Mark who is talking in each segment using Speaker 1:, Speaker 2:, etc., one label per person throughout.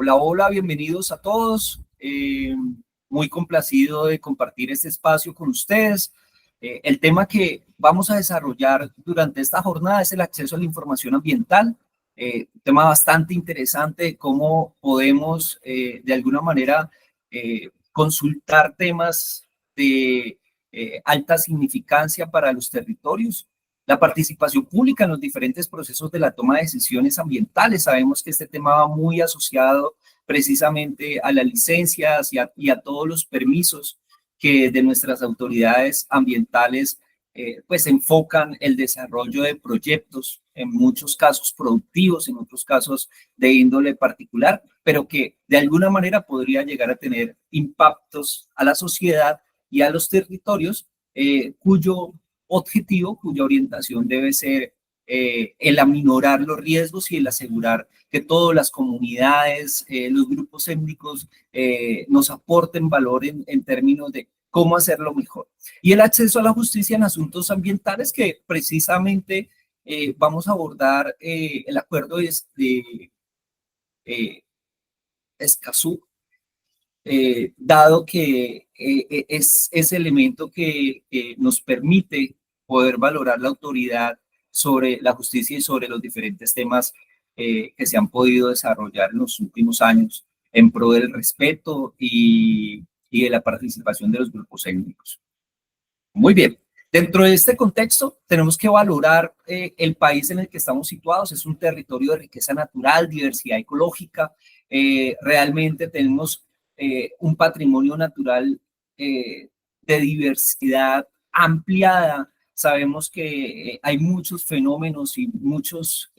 Speaker 1: Hola, hola, bienvenidos a todos. Muy complacido de compartir este espacio con ustedes. El tema que vamos a desarrollar durante esta jornada es el acceso a la información ambiental. Un tema bastante interesante de cómo podemos, de alguna manera, consultar temas de alta significancia para los territorios. La participación pública en los diferentes procesos de la toma de decisiones ambientales. Sabemos que este tema va muy asociado precisamente a las licencias y a todos los permisos que de nuestras autoridades ambientales pues enfocan el desarrollo de proyectos, en muchos casos productivos, en otros casos de índole particular, pero que de alguna manera podría llegar a tener impactos a la sociedad y a los territorios, cuyo objetivo, cuya orientación debe ser el aminorar los riesgos y el asegurar que todas las comunidades, los grupos étnicos nos aporten valor en términos de cómo hacerlo mejor. Y el acceso a la justicia en asuntos ambientales, que precisamente vamos a abordar el acuerdo de Escazú, dado que es ese elemento que nos permite poder valorar la autoridad sobre la justicia y sobre los diferentes temas que se han podido desarrollar en los últimos años en pro del respeto y de la participación de los grupos étnicos. Muy bien. Dentro de este contexto, tenemos que valorar el país en el que estamos situados. Es un territorio de riqueza natural, diversidad ecológica. Realmente tenemos un patrimonio natural de diversidad ampliada. Sabemos que hay muchos fenómenos y muchos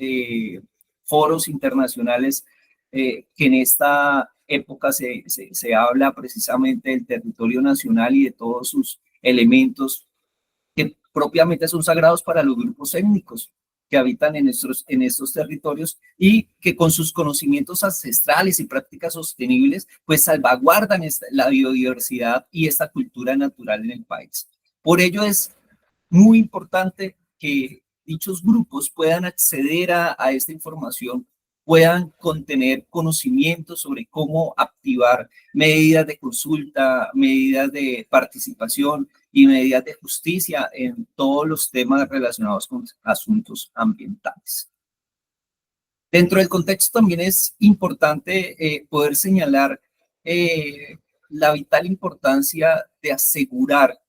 Speaker 1: foros internacionales que en esta época se habla precisamente del territorio nacional y de todos sus elementos que propiamente son sagrados para los grupos étnicos que habitan en estos territorios y que con sus conocimientos ancestrales y prácticas sostenibles, pues salvaguardan la biodiversidad y esta cultura natural en el país. Por ello es muy importante que dichos grupos puedan acceder a esta información, puedan contener conocimientos sobre cómo activar medidas de consulta, medidas de participación y medidas de justicia en todos los temas relacionados con asuntos ambientales. Dentro del contexto también es importante poder señalar la vital importancia de asegurar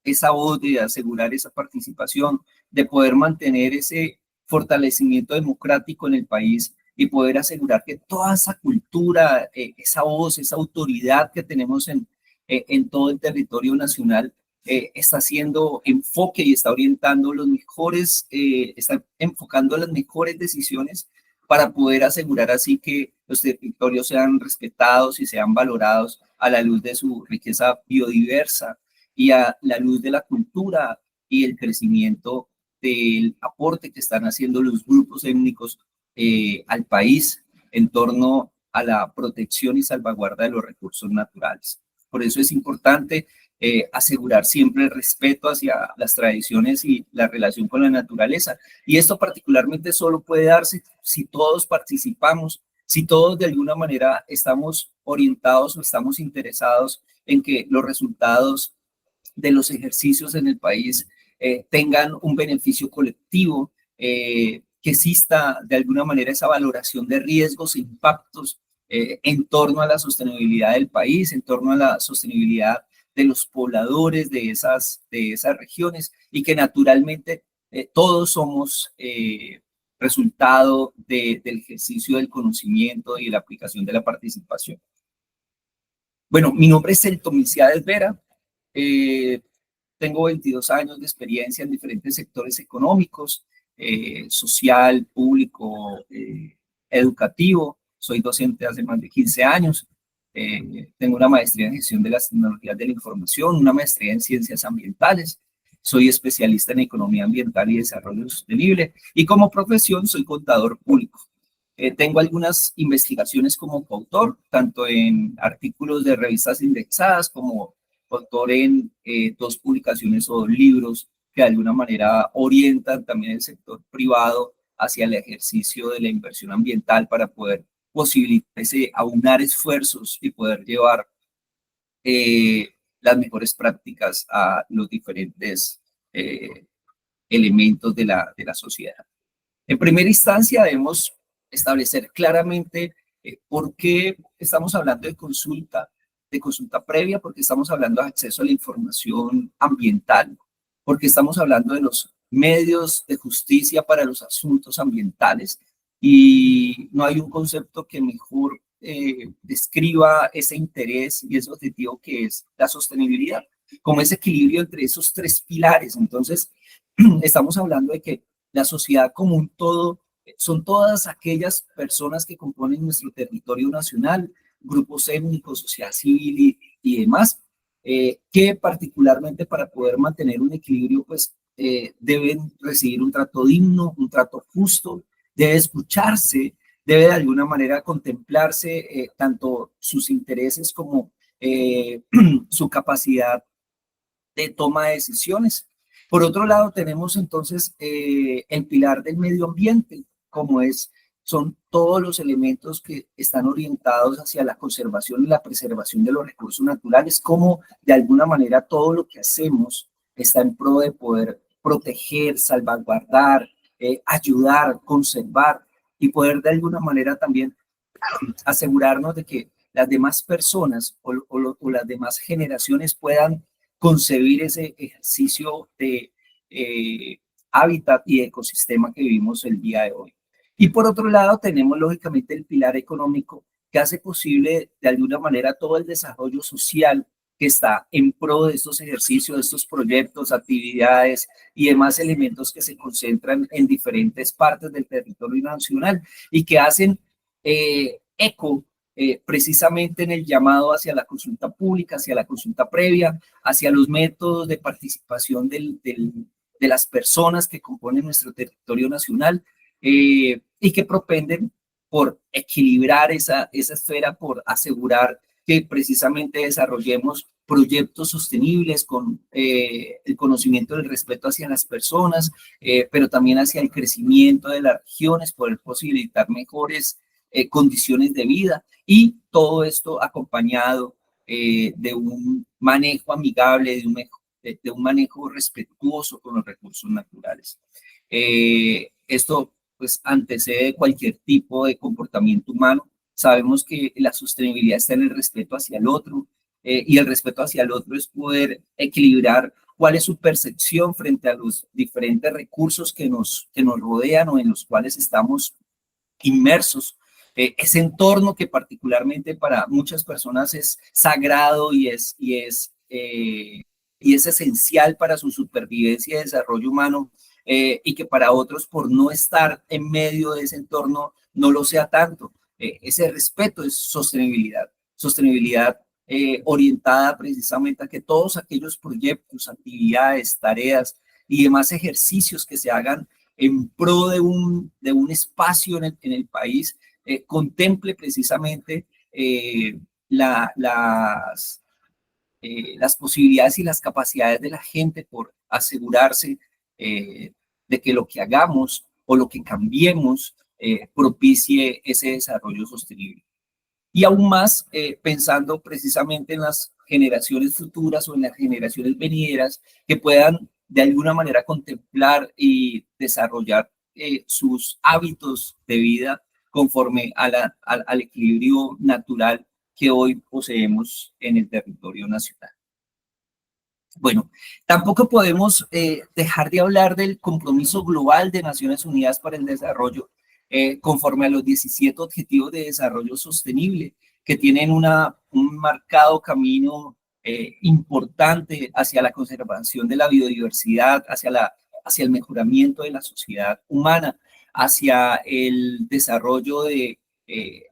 Speaker 1: esa voz, de asegurar esa participación, de poder mantener ese fortalecimiento democrático en el país y poder asegurar que toda esa cultura, esa voz, esa autoridad que tenemos en todo el territorio nacional está haciendo enfoque y está orientando los mejores, está enfocando las mejores decisiones para poder asegurar así que los territorios sean respetados y sean valorados a la luz de su riqueza biodiversa y a la luz de la cultura y el crecimiento del aporte que están haciendo los grupos étnicos al país en torno a la protección y salvaguarda de los recursos naturales. Por eso es importante asegurar siempre el respeto hacia las tradiciones y la relación con la naturaleza. Y esto particularmente solo puede darse si todos participamos, si todos de alguna manera estamos orientados o estamos interesados en que los resultados de los ejercicios en el país tengan un beneficio colectivo, que exista de alguna manera esa valoración de riesgos e impactos en torno a la sostenibilidad del país, en torno a la sostenibilidad de los pobladores de esas regiones y que naturalmente todos somos resultado del ejercicio del conocimiento y de la aplicación de la participación. Bueno, mi nombre es Elton Milciades Vera. Tengo 22 años de experiencia en diferentes sectores económicos, social, público, educativo. Soy docente hace más de 15 años. Tengo una maestría en gestión de las tecnologías de la información, una maestría en ciencias ambientales. Soy especialista en economía ambiental y desarrollo sostenible. Y como profesión soy contador público. Tengo algunas investigaciones como coautor, tanto en artículos de revistas indexadas como autor en 2 publicaciones o 2 libros que de alguna manera orientan también el sector privado hacia el ejercicio de la inversión ambiental para poder posibilita ese aunar esfuerzos y poder llevar las mejores prácticas a los diferentes elementos de la sociedad. En primera instancia, debemos establecer claramente por qué estamos hablando de consulta previa, porque estamos hablando de acceso a la información ambiental, porque estamos hablando de los medios de justicia para los asuntos ambientales, y no hay un concepto que mejor describa ese interés y ese objetivo que es la sostenibilidad, como ese equilibrio entre esos tres pilares. Entonces, estamos hablando de que la sociedad como un todo son todas aquellas personas que componen nuestro territorio nacional, grupos étnicos, sociedad civil y demás, que particularmente para poder mantener un equilibrio, pues deben recibir un trato digno, un trato justo, debe escucharse, debe de alguna manera contemplarse tanto sus intereses como su capacidad de toma de decisiones. Por otro lado, tenemos entonces el pilar del medio ambiente, como son todos los elementos que están orientados hacia la conservación y la preservación de los recursos naturales, como de alguna manera todo lo que hacemos está en pro de poder proteger, salvaguardar, ayudar, conservar y poder de alguna manera también asegurarnos de que las demás personas o las demás generaciones puedan concebir ese ejercicio de hábitat y ecosistema que vivimos el día de hoy. Y por otro lado, tenemos lógicamente el pilar económico que hace posible de alguna manera todo el desarrollo social que está en pro de estos ejercicios, de estos proyectos, actividades y demás elementos que se concentran en diferentes partes del territorio nacional y que hacen eco precisamente en el llamado hacia la consulta pública, hacia la consulta previa, hacia los métodos de participación de las personas que componen nuestro territorio nacional y que propenden por equilibrar esa esfera, por asegurar que precisamente desarrollemos proyectos sostenibles con el conocimiento del respeto hacia las personas, pero también hacia el crecimiento de las regiones, poder posibilitar mejores condiciones de vida y todo esto acompañado de un manejo amigable, de un manejo respetuoso con los recursos naturales. Esto pues antecede cualquier tipo de comportamiento humano. Sabemos que la sostenibilidad está en el respeto hacia el otro y el respeto hacia el otro es poder equilibrar cuál es su percepción frente a los diferentes recursos que nos rodean o en los cuales estamos inmersos. Ese entorno que particularmente para muchas personas es sagrado y es esencial para su supervivencia y desarrollo humano, y que para otros por no estar en medio de ese entorno no lo sea tanto. Ese respeto es sostenibilidad, sostenibilidad orientada precisamente a que todos aquellos proyectos, actividades, tareas y demás ejercicios que se hagan en pro de un espacio en el país, contemple precisamente las posibilidades y las capacidades de la gente por asegurarse de que lo que hagamos o lo que cambiemos propicie ese desarrollo sostenible. Y aún más pensando precisamente en las generaciones futuras o en las generaciones venideras que puedan de alguna manera contemplar y desarrollar sus hábitos de vida conforme al equilibrio natural que hoy poseemos en el territorio nacional. Bueno, tampoco podemos dejar de hablar del compromiso global de Naciones Unidas para el Desarrollo, conforme a los 17 Objetivos de Desarrollo Sostenible, que tienen un marcado camino importante hacia la conservación de la biodiversidad, hacia el mejoramiento de la sociedad humana, hacia el desarrollo de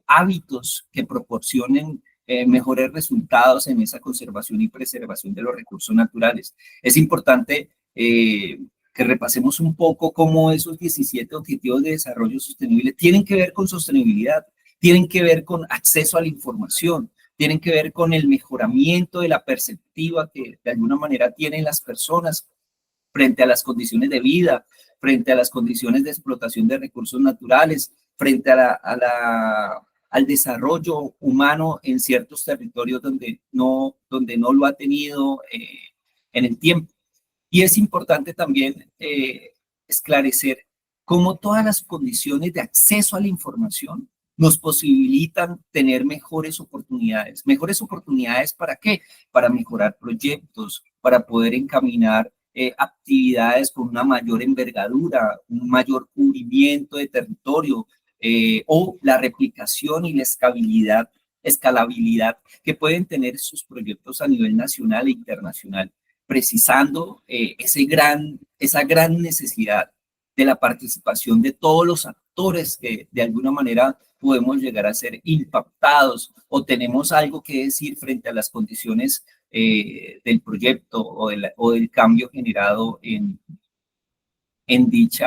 Speaker 1: hábitos que proporcionen mejores resultados en esa conservación y preservación de los recursos naturales. Es importante que repasemos un poco cómo esos 17 Objetivos de Desarrollo Sostenible tienen que ver con sostenibilidad, tienen que ver con acceso a la información, tienen que ver con el mejoramiento de la perspectiva que de alguna manera tienen las personas frente a las condiciones de vida, frente a las condiciones de explotación de recursos naturales, frente a al desarrollo humano en ciertos territorios donde no lo ha tenido en el tiempo. Y es importante también esclarecer cómo todas las condiciones de acceso a la información nos posibilitan tener mejores oportunidades. ¿Mejores oportunidades para qué? Para mejorar proyectos, para poder encaminar actividades con una mayor envergadura, un mayor cubrimiento de territorio, o la replicación y la escalabilidad que pueden tener sus proyectos a nivel nacional e internacional, precisando esa gran necesidad de la participación de todos los actores que de alguna manera podemos llegar a ser impactados o tenemos algo que decir frente a las condiciones del proyecto o del cambio generado en dicho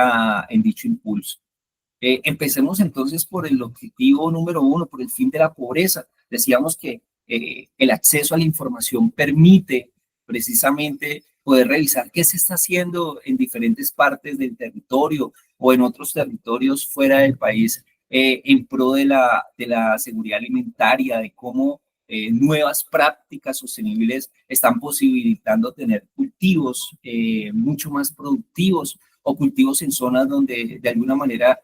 Speaker 1: impulso. Empecemos entonces por el objetivo número uno, por el fin de la pobreza. Decíamos que el acceso a la información permite precisamente poder revisar qué se está haciendo en diferentes partes del territorio o en otros territorios fuera del país en pro de la seguridad alimentaria, de cómo nuevas prácticas sostenibles están posibilitando tener cultivos mucho más productivos o cultivos en zonas donde de alguna manera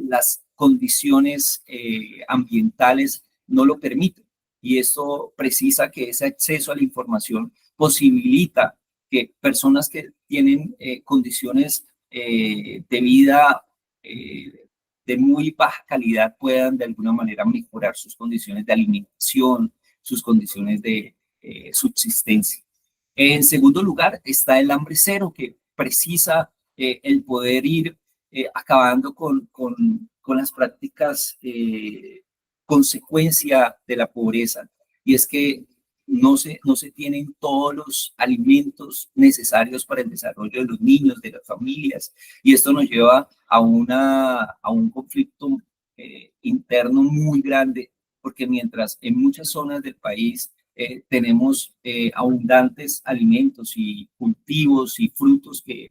Speaker 1: las condiciones ambientales no lo permiten. Y esto precisa que ese acceso a la información posibilita que personas que tienen condiciones de vida de muy baja calidad puedan de alguna manera mejorar sus condiciones de alimentación, sus condiciones de subsistencia. En segundo lugar está el hambre cero, que precisa el poder ir acabando con las prácticas consecuencia de la pobreza. Y es que no se tienen todos los alimentos necesarios para el desarrollo de los niños, de las familias. Y esto nos lleva a un conflicto interno muy grande, porque mientras en muchas zonas del país tenemos abundantes alimentos y cultivos y frutos que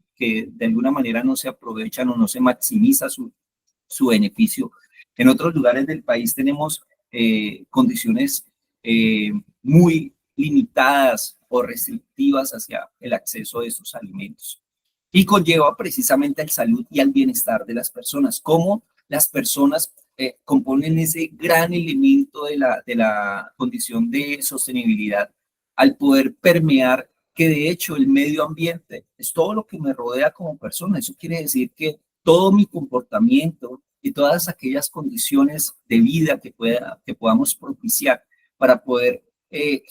Speaker 1: de alguna manera no se aprovechan o no se maximiza su beneficio. En otros lugares del país tenemos condiciones muy limitadas o restrictivas hacia el acceso a estos alimentos. Y conlleva precisamente al salud y al bienestar de las personas. Cómo las personas componen ese gran elemento de la condición de sostenibilidad al poder permear que de hecho el medio ambiente es todo lo que me rodea como persona. Eso quiere decir que todo mi comportamiento y todas aquellas condiciones de vida que podamos propiciar para poder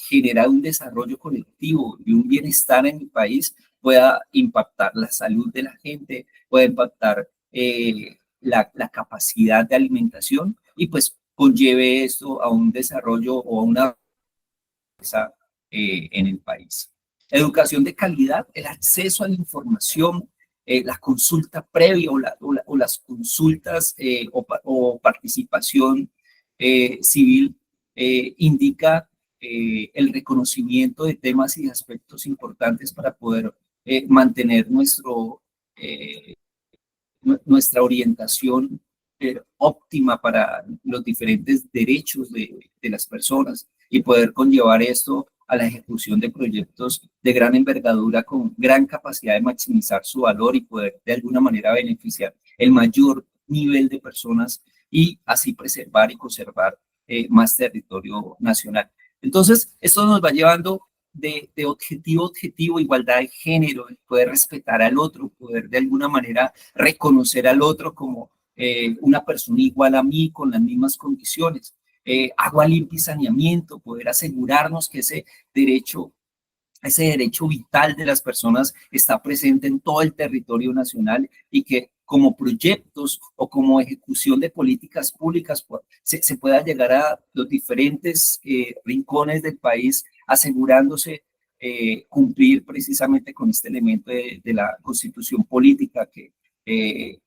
Speaker 1: generar un desarrollo colectivo y un bienestar en mi país pueda impactar la salud de la gente, pueda impactar la capacidad de alimentación y pues conlleve esto a un desarrollo o a una en el país. Educación de calidad, el acceso a la información, la consulta previa o las consultas o participación civil indica el reconocimiento de temas y aspectos importantes para poder mantener nuestra orientación óptima para los diferentes derechos de las personas y poder conllevar esto a la ejecución de proyectos de gran envergadura con gran capacidad de maximizar su valor y poder de alguna manera beneficiar el mayor nivel de personas y así preservar y conservar más territorio nacional. Entonces, esto nos va llevando de objetivo a objetivo, igualdad de género, poder respetar al otro, poder de alguna manera reconocer al otro como una persona igual a mí, con las mismas condiciones. Agua limpia y saneamiento, poder asegurarnos que ese derecho vital de las personas está presente en todo el territorio nacional y que como proyectos o como ejecución de políticas públicas se pueda llegar a los diferentes rincones del país asegurándose cumplir precisamente con este elemento de la constitución política que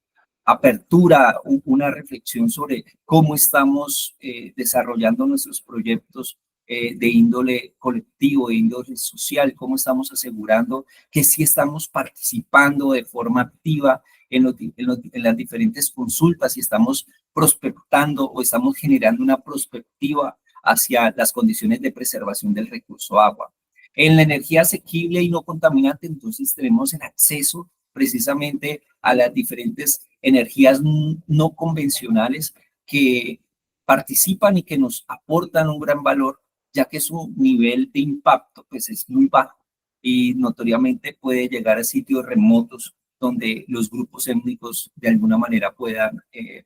Speaker 1: apertura una reflexión sobre cómo estamos desarrollando nuestros proyectos de índole colectivo, de índole social, cómo estamos asegurando que sí estamos participando de forma activa en las diferentes consultas y estamos prospectando o estamos generando una prospectiva hacia las condiciones de preservación del recurso agua. En la energía asequible y no contaminante, entonces tenemos el acceso precisamente a las diferentes energías no convencionales que participan y que nos aportan un gran valor, ya que su nivel de impacto pues, es muy bajo y notoriamente puede llegar a sitios remotos donde los grupos étnicos de alguna manera puedan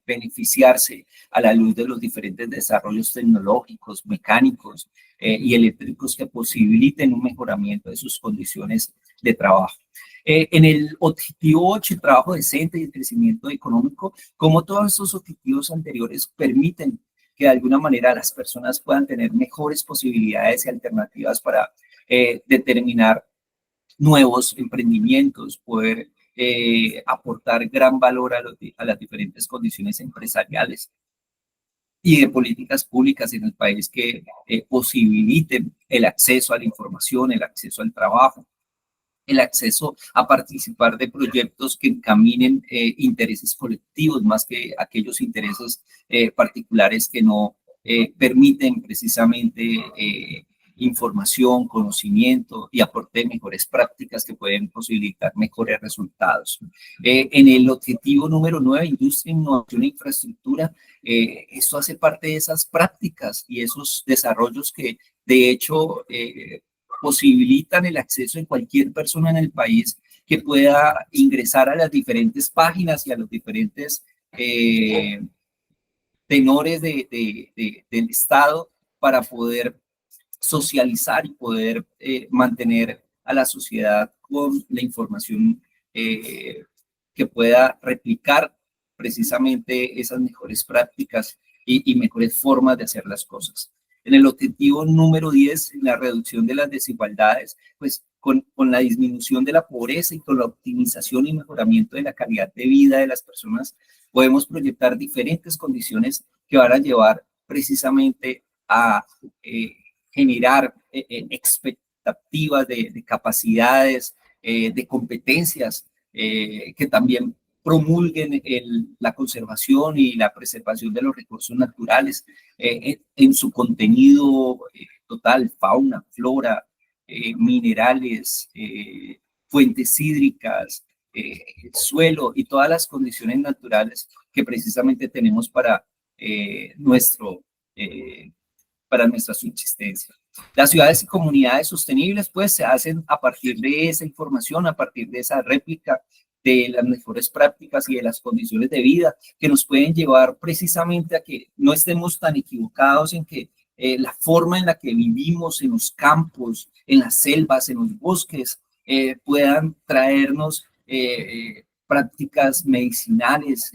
Speaker 1: beneficiarse a la luz de los diferentes desarrollos tecnológicos, mecánicos y eléctricos que posibiliten un mejoramiento de sus condiciones de trabajo. En el objetivo 8, el trabajo decente y el crecimiento económico, como todos estos objetivos anteriores permiten que de alguna manera las personas puedan tener mejores posibilidades y alternativas para determinar nuevos emprendimientos, poder aportar gran valor a las diferentes condiciones empresariales y de políticas públicas en el país que posibiliten el acceso a la información, el acceso al trabajo, el acceso a participar de proyectos que encaminen intereses colectivos más que aquellos intereses particulares que no permiten precisamente información, conocimiento y aporte de mejores prácticas que pueden posibilitar mejores resultados. En el objetivo número 9, industria, innovación e infraestructura, esto hace parte de esas prácticas y esos desarrollos que de hecho posibilitan el acceso de cualquier persona en el país que pueda ingresar a las diferentes páginas y a los diferentes tenores del Estado para poder socializar y poder mantener a la sociedad con la información que pueda replicar precisamente esas mejores prácticas y mejores formas de hacer las cosas. En el objetivo número 10, la reducción de las desigualdades, pues con la disminución de la pobreza y con la optimización y mejoramiento de la calidad de vida de las personas, podemos proyectar diferentes condiciones que van a llevar precisamente a generar expectativas de capacidades, de competencias que también promulguen la conservación y la preservación de los recursos naturales en su contenido total, fauna, flora, minerales, fuentes hídricas, suelo y todas las condiciones naturales que precisamente tenemos para nuestra subsistencia. Las ciudades y comunidades sostenibles pues se hacen a partir de esa información, a partir de esa réplica de las mejores prácticas y de las condiciones de vida que nos pueden llevar precisamente a que no estemos tan equivocados en que la forma en la que vivimos en los campos, en las selvas, en los bosques, puedan traernos prácticas medicinales,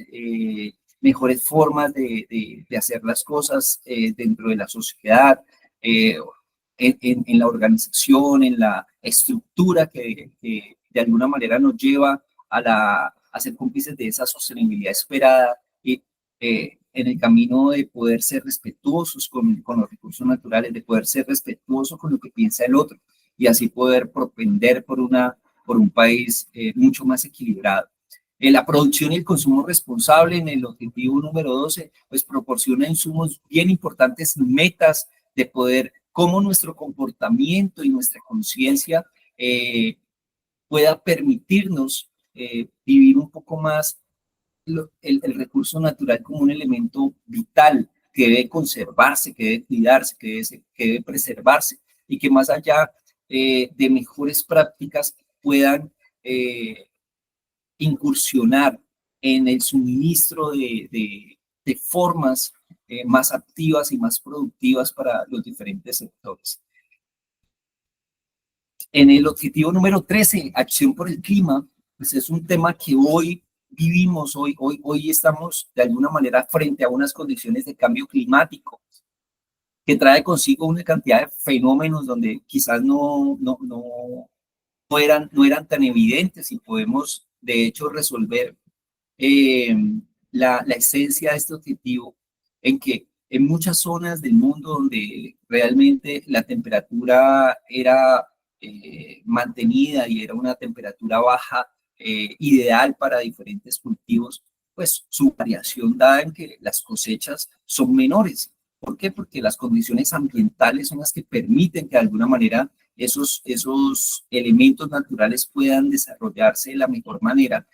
Speaker 1: mejores formas de hacer las cosas dentro de la sociedad, en la organización, en la estructura que de alguna manera nos lleva a ser cómplices de esa sostenibilidad esperada y en el camino de poder ser respetuosos con los recursos naturales, de poder ser respetuosos con lo que piensa el otro y así poder propender por un país mucho más equilibrado. La producción y el consumo responsable en el objetivo número 12, pues proporciona insumos bien importantes, metas de poder, cómo nuestro comportamiento y nuestra conciencia pueda permitirnos vivir un poco más el recurso natural como un elemento vital que debe conservarse, que debe cuidarse, que debe preservarse y que más allá de mejores prácticas puedan incursionar en el suministro de formas más activas y más productivas para los diferentes sectores. En el objetivo número 13, acción por el clima, pues es un tema que hoy vivimos, hoy estamos de alguna manera frente a unas condiciones de cambio climático que trae consigo una cantidad de fenómenos donde quizás no eran tan evidentes y podemos de hecho resolver la esencia de este objetivo en que en muchas zonas del mundo donde realmente la temperatura era mantenida y era una temperatura baja ideal para diferentes cultivos, pues su variación dada en que las cosechas son menores. ¿Por qué? Porque las condiciones ambientales son las que permiten que de alguna manera esos elementos naturales puedan desarrollarse de la mejor manera.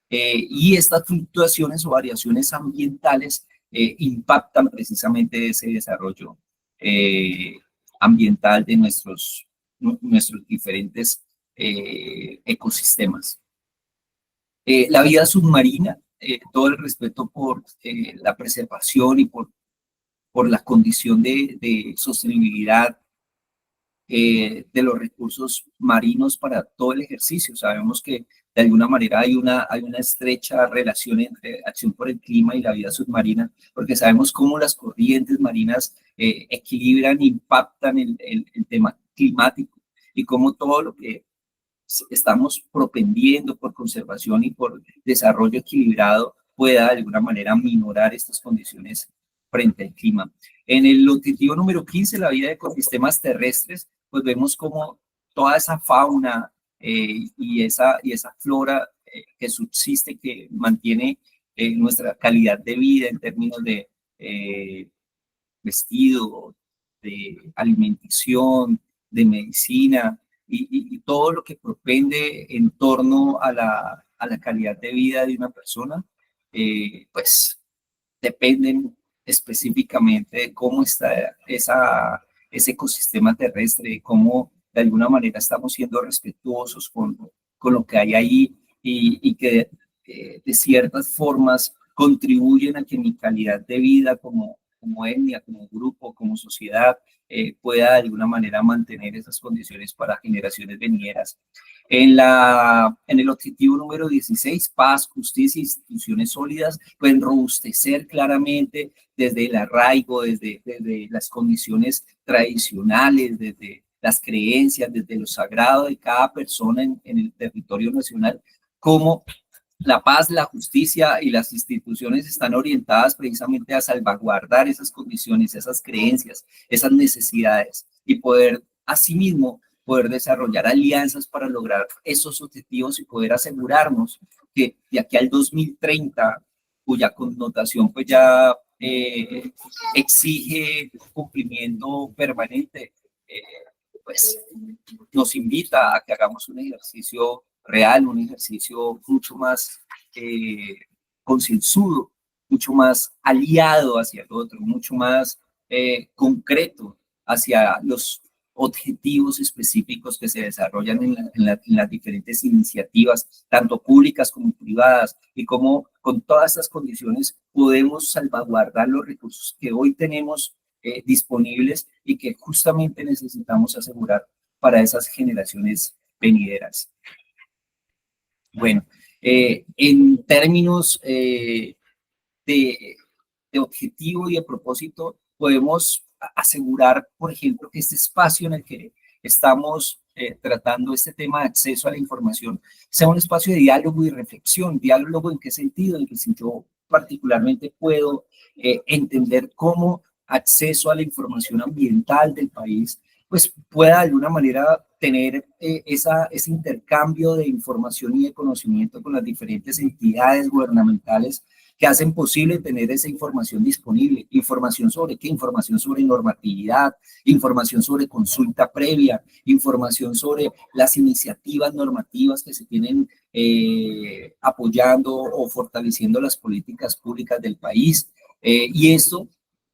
Speaker 1: Y estas fluctuaciones o variaciones ambientales impactan precisamente ese desarrollo ambiental de nuestros diferentes ecosistemas. La vida submarina, todo el respeto por la preservación y por la condición de sostenibilidad de los recursos marinos para todo el ejercicio. Sabemos que de alguna manera hay una estrecha relación entre acción por el clima y la vida submarina, porque sabemos cómo las corrientes marinas equilibran, impactan el tema climático y cómo todo lo que estamos propendiendo por conservación y por desarrollo equilibrado pueda de alguna manera minorar estas condiciones frente al clima. En el objetivo número 15, la vida de ecosistemas terrestres, pues vemos como toda esa fauna y esa flora que subsiste, que mantiene nuestra calidad de vida en términos de vestido, de alimentación, de medicina y todo lo que propende en torno a la calidad de vida de una persona, pues dependen específicamente de cómo está ese ecosistema terrestre, cómo de alguna manera estamos siendo respetuosos con lo que hay ahí y que de ciertas formas contribuyen a que mi calidad de vida como etnia, como grupo, como sociedad, pueda de alguna manera mantener esas condiciones para generaciones venideras. En el objetivo número 16, paz, justicia e instituciones sólidas, pueden robustecer claramente desde el arraigo, desde las condiciones tradicionales, desde las creencias, desde lo sagrado de cada persona en el territorio nacional, como la paz, la justicia y las instituciones están orientadas precisamente a salvaguardar esas condiciones, esas creencias, esas necesidades y poder asimismo poder desarrollar alianzas para lograr esos objetivos y poder asegurarnos que de aquí al 2030, cuya connotación pues ya exige cumplimiento permanente, pues nos invita a que hagamos un ejercicio real, un ejercicio mucho más concienzudo, mucho más aliado hacia el otro, mucho más concreto hacia los objetivos específicos que se desarrollan en las diferentes iniciativas, tanto públicas como privadas, y cómo con todas estas condiciones podemos salvaguardar los recursos que hoy tenemos disponibles y que justamente necesitamos asegurar para esas generaciones venideras. Bueno, en términos de objetivo y de propósito, podemos asegurar, por ejemplo, que este espacio en el que estamos tratando este tema de acceso a la información sea un espacio de diálogo y reflexión. ¿Diálogo en qué sentido? En que si yo particularmente puedo entender cómo acceso a la información ambiental del país, pues pueda de alguna manera tener ese intercambio de información y de conocimiento con las diferentes entidades gubernamentales que hacen posible tener esa información disponible. ¿Información sobre qué? Información sobre normatividad, información sobre consulta previa, información sobre las iniciativas normativas que se tienen apoyando o fortaleciendo las políticas públicas del país. Y esto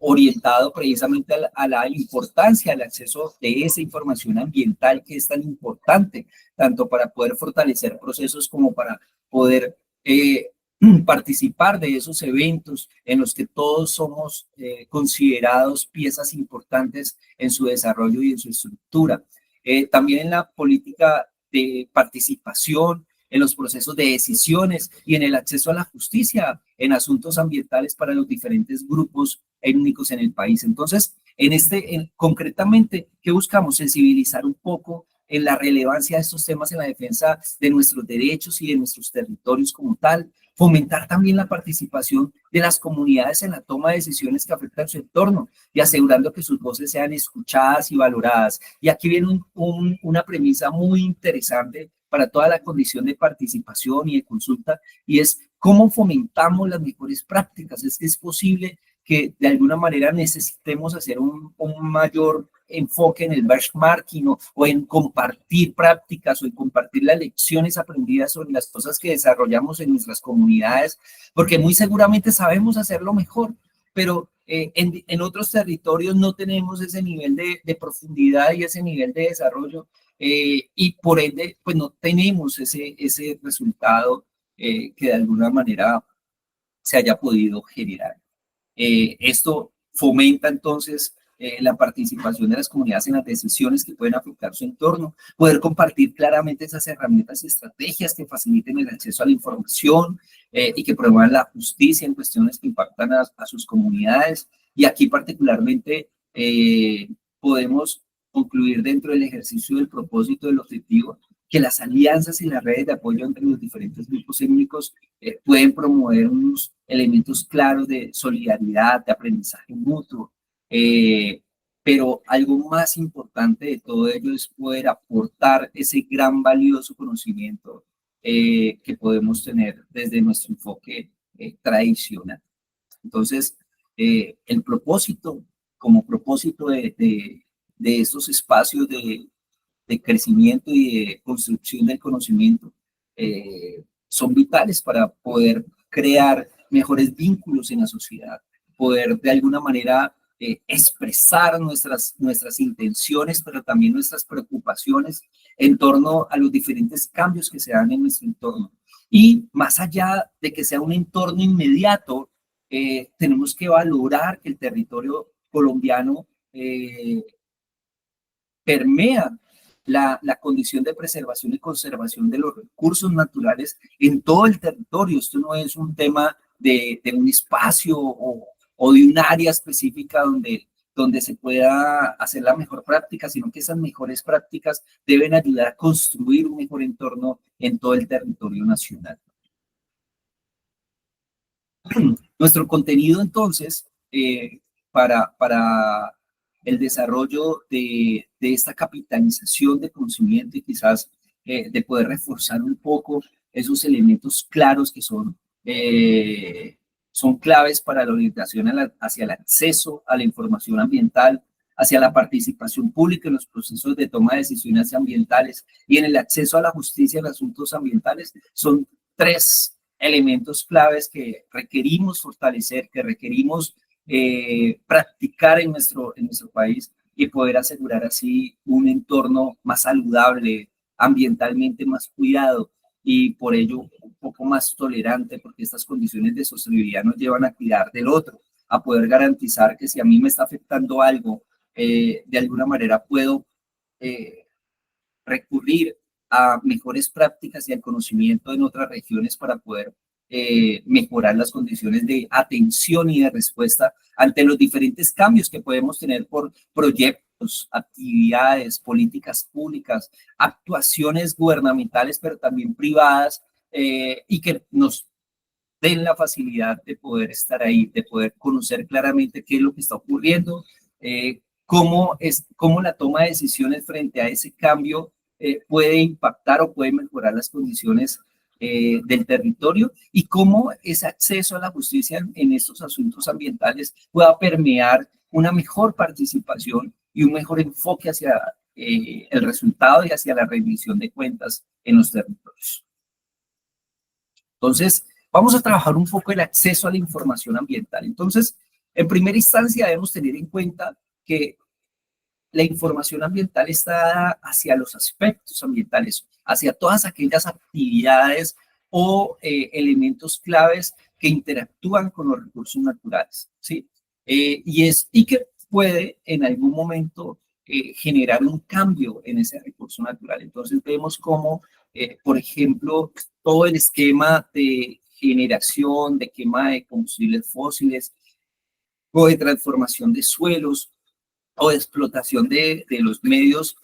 Speaker 1: orientado precisamente a la importancia del acceso de esa información ambiental que es tan importante, tanto para poder fortalecer procesos como para poder participar de esos eventos en los que todos somos considerados piezas importantes en su desarrollo y en su estructura. También en la política de participación, en los procesos de decisiones y en el acceso a la justicia en asuntos ambientales para los diferentes grupos étnicos en el país. Entonces, concretamente, ¿qué buscamos? Sensibilizar un poco en la relevancia de estos temas en la defensa de nuestros derechos y de nuestros territorios como tal, fomentar también la participación de las comunidades en la toma de decisiones que afectan su entorno y asegurando que sus voces sean escuchadas y valoradas. Y aquí viene una premisa muy interesante para toda la condición de participación y de consulta, y es cómo fomentamos las mejores prácticas. Es que es posible que de alguna manera necesitemos hacer un mayor enfoque en el benchmarking o en compartir prácticas o en compartir las lecciones aprendidas sobre las cosas que desarrollamos en nuestras comunidades, porque muy seguramente sabemos hacerlo mejor, pero en otros territorios no tenemos ese nivel de profundidad y ese nivel de desarrollo, y por ende, pues no tenemos ese resultado que de alguna manera se haya podido generar. Esto fomenta entonces la participación de las comunidades en las decisiones que pueden afectar su entorno, poder compartir claramente esas herramientas y estrategias que faciliten el acceso a la información y que promuevan la justicia en cuestiones que impactan a sus comunidades. Y aquí particularmente podemos concluir dentro del ejercicio del propósito del objetivo que las alianzas y las redes de apoyo entre los diferentes grupos étnicos pueden promover unos elementos claros de solidaridad, de aprendizaje mutuo, pero algo más importante de todo ello es poder aportar ese gran valioso conocimiento que podemos tener desde nuestro enfoque tradicional. Entonces, el propósito, como propósito de estos espacios de crecimiento y de construcción del conocimiento, son vitales para poder crear mejores vínculos en la sociedad, poder de alguna manera expresar nuestras intenciones, pero también nuestras preocupaciones en torno a los diferentes cambios que se dan en nuestro entorno. Y más allá de que sea un entorno inmediato, tenemos que valorar que el territorio colombiano permea la condición de preservación y conservación de los recursos naturales en todo el territorio. Esto no es un tema de un espacio o de un área específica donde se pueda hacer la mejor práctica, sino que esas mejores prácticas deben ayudar a construir un mejor entorno en todo el territorio nacional. Nuestro contenido, entonces, para el desarrollo de esta capitalización de conocimiento y quizás de poder reforzar un poco esos elementos claros que son claves para la orientación hacia el acceso a la información ambiental, hacia la participación pública en los procesos de toma de decisiones ambientales y en el acceso a la justicia en asuntos ambientales. Son tres elementos claves que requerimos fortalecer, que requerimos practicar en nuestro país y poder asegurar así un entorno más saludable, ambientalmente más cuidado y por ello un poco más tolerante, porque estas condiciones de sostenibilidad nos llevan a cuidar del otro, a poder garantizar que si a mí me está afectando algo, de alguna manera puedo recurrir a mejores prácticas y al conocimiento en otras regiones para poder mejorar las condiciones de atención y de respuesta ante los diferentes cambios que podemos tener por proyectos, actividades, políticas públicas, actuaciones gubernamentales, pero también privadas, y que nos den la facilidad de poder estar ahí, de poder conocer claramente qué es lo que está ocurriendo, cómo la toma de decisiones frente a ese cambio puede impactar o puede mejorar las condiciones del territorio y cómo ese acceso a la justicia en estos asuntos ambientales pueda permear una mejor participación y un mejor enfoque hacia el resultado y hacia la rendición de cuentas en los territorios. Entonces, vamos a trabajar un poco el acceso a la información ambiental. Entonces, en primera instancia debemos tener en cuenta que la información ambiental está dada hacia los aspectos ambientales, hacia todas aquellas actividades o elementos claves que interactúan con los recursos naturales, ¿sí? Y que puede en algún momento generar un cambio en ese recurso natural. Entonces vemos cómo, por ejemplo, todo el esquema de generación, de quema de combustibles fósiles o de transformación de suelos o de explotación de los medios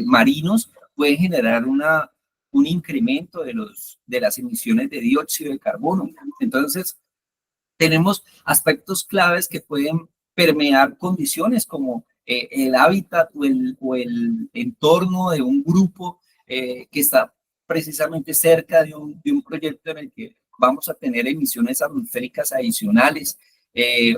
Speaker 1: marinos puede generar un incremento de las emisiones de dióxido de carbono. Entonces, tenemos aspectos claves que pueden permear condiciones como el hábitat o el entorno de un grupo que está precisamente cerca de un proyecto en el que vamos a tener emisiones atmosféricas adicionales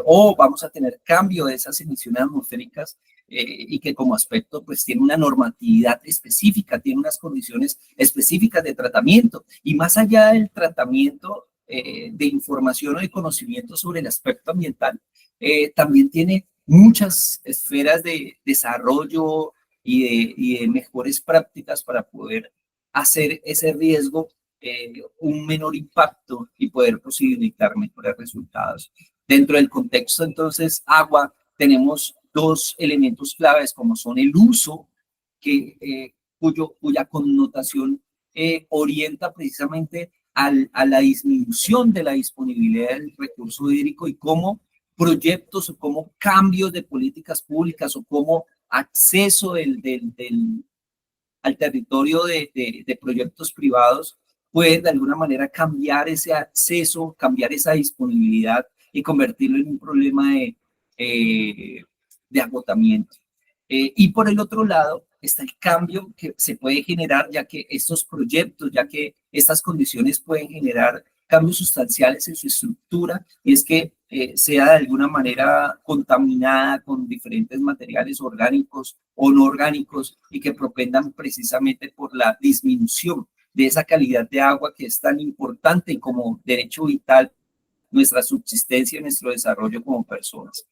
Speaker 1: o vamos a tener cambio de esas emisiones atmosféricas y que como aspecto pues tiene una normatividad específica, tiene unas condiciones específicas de tratamiento y más allá del tratamiento de información o de conocimiento sobre el aspecto ambiental, también tiene muchas esferas de desarrollo y de mejores prácticas para poder hacer ese riesgo un menor impacto y poder posibilitar mejores resultados. Dentro del contexto, entonces, agua, tenemos dos elementos claves como son el uso, cuya connotación orienta precisamente a la disminución de la disponibilidad del recurso hídrico y cómo proyectos o cómo cambios de políticas públicas o cómo acceso al territorio de proyectos privados puede de alguna manera cambiar ese acceso, cambiar esa disponibilidad y convertirlo en un problema de agotamiento. Y por el otro lado está el cambio que se puede generar, ya que estos proyectos, ya que estas condiciones pueden generar cambios sustanciales en su estructura, y es que sea de alguna manera contaminada con diferentes materiales orgánicos o no orgánicos y que propendan precisamente por la disminución de esa calidad de agua que es tan importante como derecho vital, nuestra subsistencia y nuestro desarrollo como personas.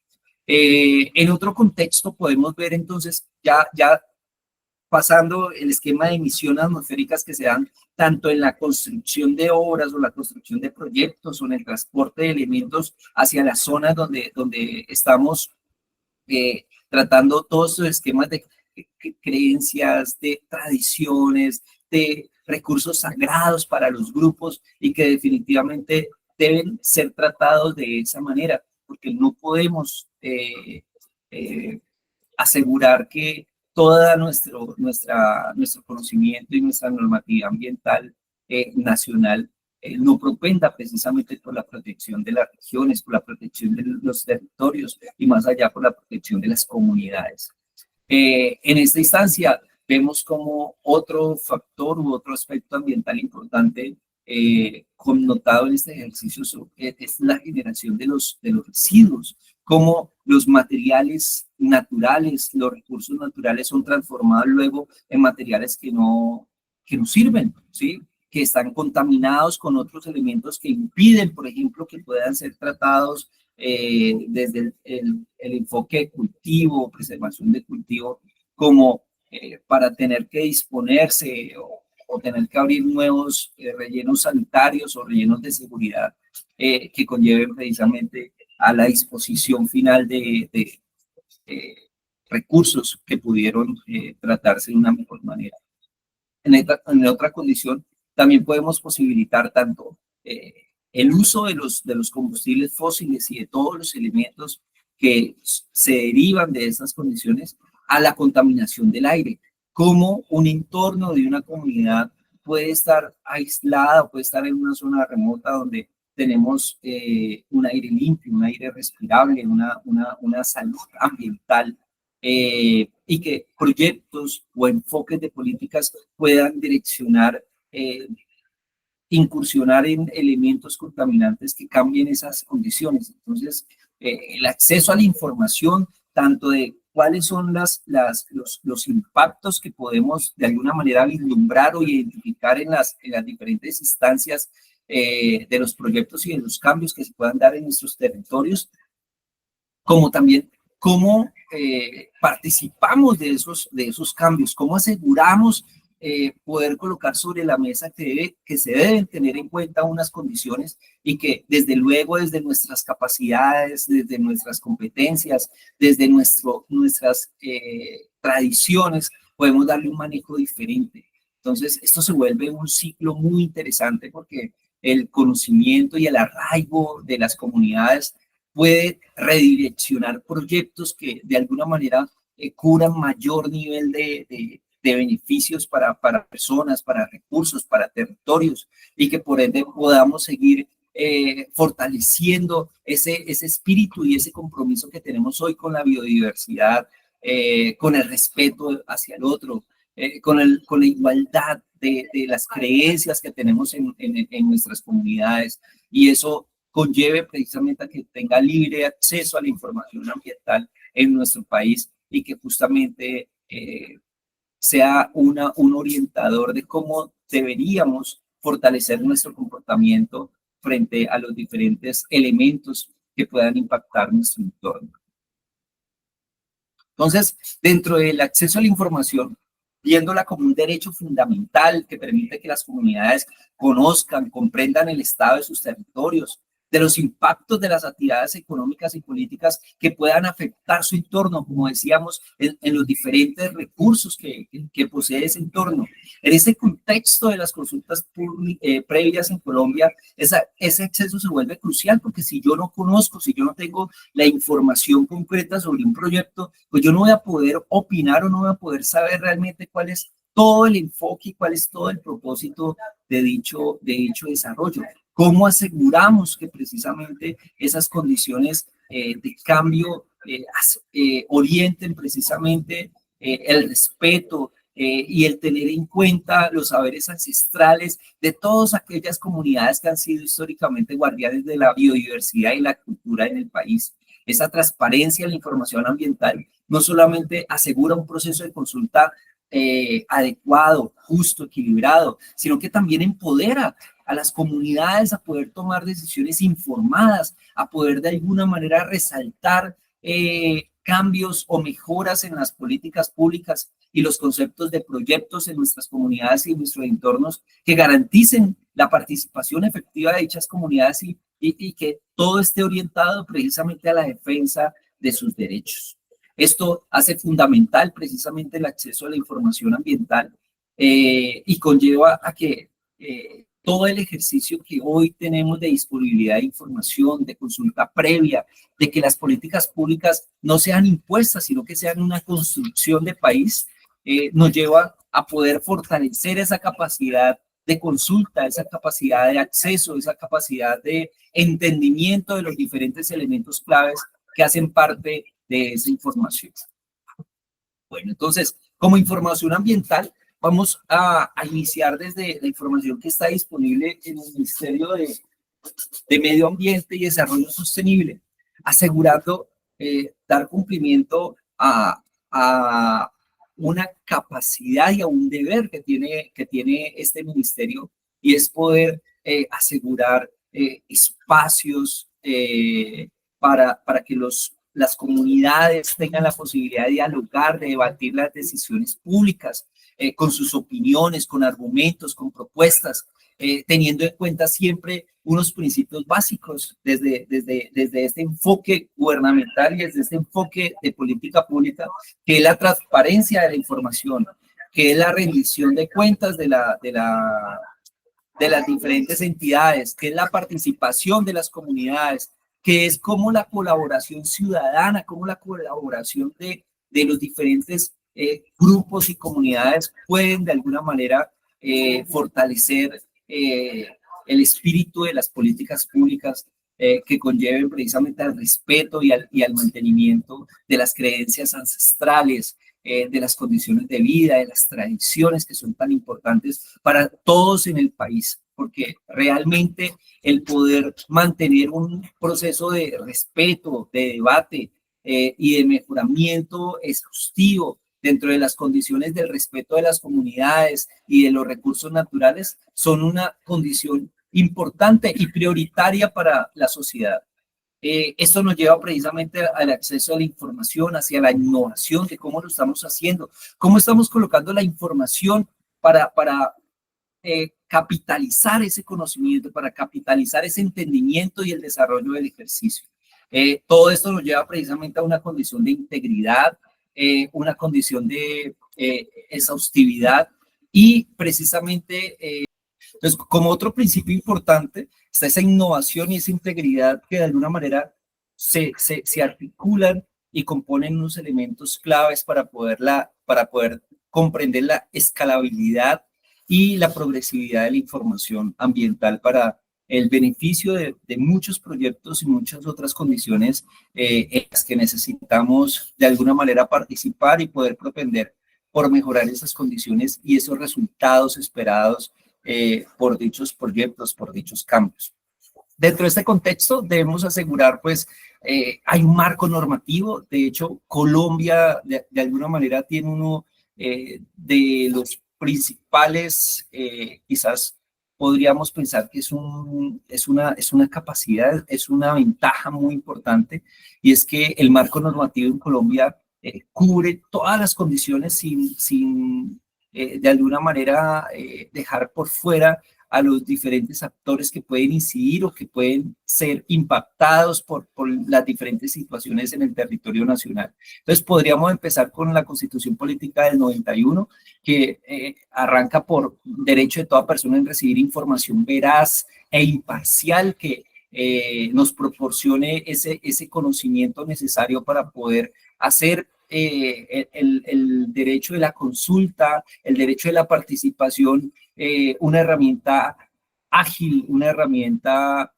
Speaker 1: En otro contexto podemos ver entonces, ya pasando el esquema de emisiones atmosféricas que se dan tanto en la construcción de obras o la construcción de proyectos o en el transporte de elementos hacia las zonas donde estamos tratando todos estos esquemas de creencias, de tradiciones, de recursos sagrados para los grupos y que definitivamente deben ser tratados de esa manera, porque no podemos asegurar que todo nuestro conocimiento y nuestra normativa ambiental nacional no propenda precisamente por la protección de las regiones, por la protección de los territorios y más allá por la protección de las comunidades. En esta instancia vemos como otro factor u otro aspecto ambiental importante connotado en este ejercicio es la generación de los residuos, cómo los materiales naturales, los recursos naturales son transformados luego en materiales que no sirven, ¿sí? Que están contaminados con otros elementos que impiden, por ejemplo, que puedan ser tratados desde el enfoque de cultivo, preservación de cultivo, como para tener que disponerse o tener que abrir nuevos rellenos sanitarios o rellenos de seguridad que conlleven precisamente a la disposición final de recursos que pudieron tratarse de una mejor manera. En otra condición, también podemos posibilitar tanto el uso de los combustibles fósiles y de todos los elementos que se derivan de esas condiciones a la contaminación del aire, como un entorno de una comunidad puede estar aislada o puede estar en una zona remota donde tenemos un aire limpio, un aire respirable, una salud ambiental y que proyectos o enfoques de políticas puedan direccionar, incursionar en elementos contaminantes que cambien esas condiciones. Entonces, el acceso a la información, tanto de cuáles son los impactos que podemos de alguna manera vislumbrar o identificar en las diferentes instancias de los proyectos y de los cambios que se puedan dar en nuestros territorios, como también cómo participamos de esos cambios, cómo aseguramos poder colocar sobre la mesa que se deben tener en cuenta unas condiciones y que desde luego desde nuestras capacidades, desde nuestras competencias, desde nuestras tradiciones, podemos darle un manejo diferente. Entonces, esto se vuelve un ciclo muy interesante porque el conocimiento y el arraigo de las comunidades puede redireccionar proyectos que de alguna manera cubran mayor nivel de beneficios para personas, para recursos, para territorios y que por ende podamos seguir fortaleciendo ese espíritu y ese compromiso que tenemos hoy con la biodiversidad, con el respeto hacia el otro, con la igualdad de las creencias que tenemos en nuestras comunidades, y eso conlleve precisamente a que tenga libre acceso a la información ambiental en nuestro país y que justamente sea un orientador de cómo deberíamos fortalecer nuestro comportamiento frente a los diferentes elementos que puedan impactar nuestro entorno. Entonces, dentro del acceso a la información, viéndola como un derecho fundamental que permite que las comunidades conozcan, comprendan el estado de sus territorios, de los impactos de las actividades económicas y políticas que puedan afectar su entorno, como decíamos, en los diferentes recursos que posee ese entorno. En ese contexto de las consultas previas en Colombia, ese acceso se vuelve crucial, porque si yo no conozco, si yo no tengo la información concreta sobre un proyecto, pues yo no voy a poder opinar o no voy a poder saber realmente cuál es todo el enfoque y cuál es todo el propósito de dicho desarrollo. ¿Cómo aseguramos que precisamente esas condiciones de cambio orienten precisamente el respeto y el tener en cuenta los saberes ancestrales de todas aquellas comunidades que han sido históricamente guardianes de la biodiversidad y la cultura en el país? Esa transparencia en la información ambiental no solamente asegura un proceso de consulta adecuado, justo, equilibrado, sino que también empodera a las comunidades a poder tomar decisiones informadas, a poder de alguna manera resaltar cambios o mejoras en las políticas públicas y los conceptos de proyectos en nuestras comunidades y en nuestros entornos que garanticen la participación efectiva de dichas comunidades y que todo esté orientado precisamente a la defensa de sus derechos. Esto hace fundamental precisamente el acceso a la información ambiental y conlleva a que todo el ejercicio que hoy tenemos de disponibilidad de información, de consulta previa, de que las políticas públicas no sean impuestas, sino que sean una construcción de país, nos lleva a poder fortalecer esa capacidad de consulta, esa capacidad de acceso, esa capacidad de entendimiento de los diferentes elementos claves que hacen parte de esa información. Bueno, entonces, como información ambiental, vamos a iniciar desde la información que está disponible en el Ministerio de Medio Ambiente y Desarrollo Sostenible, asegurando dar cumplimiento a una capacidad y a un deber que tiene este ministerio, y es poder asegurar espacios para que las comunidades tengan la posibilidad de dialogar, de debatir las decisiones públicas, con sus opiniones, con argumentos, con propuestas, teniendo en cuenta siempre unos principios básicos desde este enfoque gubernamental y desde este enfoque de política pública, que es la transparencia de la información, que es la rendición de cuentas de las diferentes entidades, que es la participación de las comunidades, que es como la colaboración ciudadana, como la colaboración de los diferentes grupos y comunidades pueden de alguna manera fortalecer el espíritu de las políticas públicas que conlleven precisamente al respeto y al mantenimiento de las creencias ancestrales, de las condiciones de vida, de las tradiciones que son tan importantes para todos en el país, porque realmente el poder mantener un proceso de respeto, de debate y de mejoramiento exhaustivo dentro de las condiciones del respeto de las comunidades y de los recursos naturales son una condición importante y prioritaria para la sociedad. Esto nos lleva precisamente al acceso a la información, hacia la innovación de cómo lo estamos haciendo, cómo estamos colocando la información para capitalizar ese conocimiento, para capitalizar ese entendimiento y el desarrollo del ejercicio. Todo esto nos lleva precisamente a una condición de integridad, una condición de exhaustividad y precisamente, entonces, como otro principio importante, está esa innovación y esa integridad que de alguna manera se articulan y componen unos elementos claves para poder comprender la escalabilidad y la progresividad de la información ambiental para el beneficio de muchos proyectos y muchas otras condiciones en las que necesitamos de alguna manera participar y poder propender por mejorar esas condiciones y esos resultados esperados por dichos proyectos, por dichos cambios. Dentro de este contexto debemos asegurar, pues, hay un marco normativo. De hecho, Colombia de alguna manera tiene uno de los principales, quizás podríamos pensar que es una capacidad, es una ventaja muy importante, y es que el marco normativo en Colombia cubre todas las condiciones sin de alguna manera dejar por fuera a los diferentes actores que pueden incidir o que pueden ser impactados por las diferentes situaciones en el territorio nacional. Entonces, podríamos empezar con la Constitución Política del 91, que arranca por derecho de toda persona en recibir información veraz e imparcial que nos proporcione ese conocimiento necesario para poder hacer el derecho de la consulta, el derecho de la participación, una herramienta ágil, una herramienta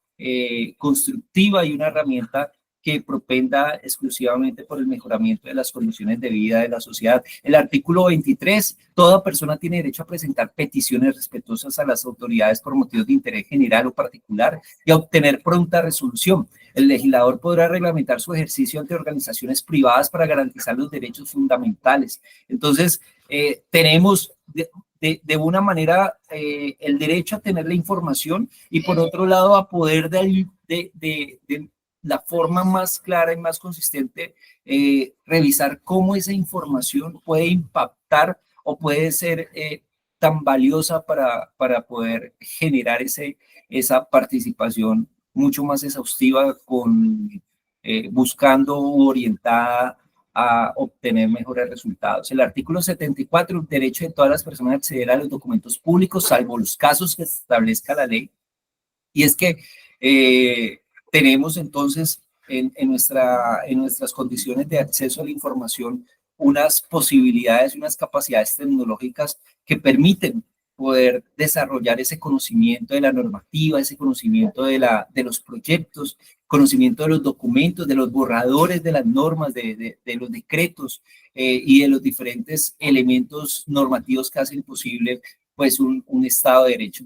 Speaker 1: constructiva y una herramienta que propenda exclusivamente por el mejoramiento de las condiciones de vida de la sociedad. El artículo 23, toda persona tiene derecho a presentar peticiones respetuosas a las autoridades por motivos de interés general o particular y a obtener pronta resolución. El legislador podrá reglamentar su ejercicio ante organizaciones privadas para garantizar los derechos fundamentales. Entonces, tenemos de una manera el derecho a tener la información y por otro lado a poder de la forma más clara y más consistente revisar cómo esa información puede impactar o puede ser tan valiosa para poder generar esa participación mucho más exhaustiva buscando u orientada a obtener mejores resultados. El artículo 74, el derecho de todas las personas a acceder a los documentos públicos, salvo los casos que establezca la ley. Y es que tenemos entonces en nuestras condiciones de acceso a la información unas posibilidades y unas capacidades tecnológicas que permiten poder desarrollar ese conocimiento de la normativa, ese conocimiento de los proyectos, conocimiento de los documentos, de los borradores de las normas, de los decretos y de los diferentes elementos normativos que hacen posible pues un Estado de Derecho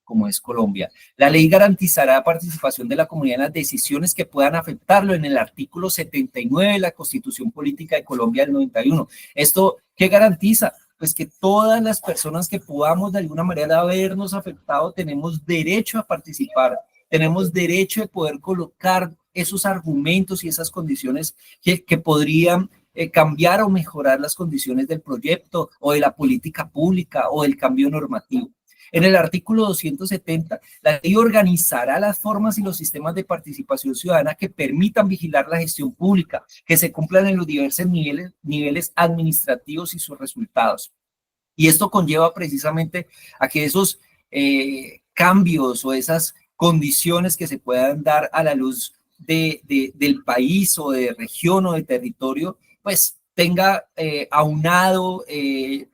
Speaker 1: como es Colombia. La ley garantizará la participación de la comunidad en las decisiones que puedan afectarlo en el artículo 79 de la Constitución Política de Colombia del 91. ¿Esto qué garantiza? Pues que todas las personas que podamos de alguna manera habernos afectado tenemos derecho a participar, tenemos derecho de poder colocar esos argumentos y esas condiciones que podrían cambiar o mejorar las condiciones del proyecto o de la política pública o del cambio normativo. En el artículo 270, la ley organizará las formas y los sistemas de participación ciudadana que permitan vigilar la gestión pública, que se cumplan en los diversos niveles administrativos y sus resultados. Y esto conlleva precisamente a que esos cambios o esas condiciones que se puedan dar a la luz del país o de región o de territorio, pues tenga aunado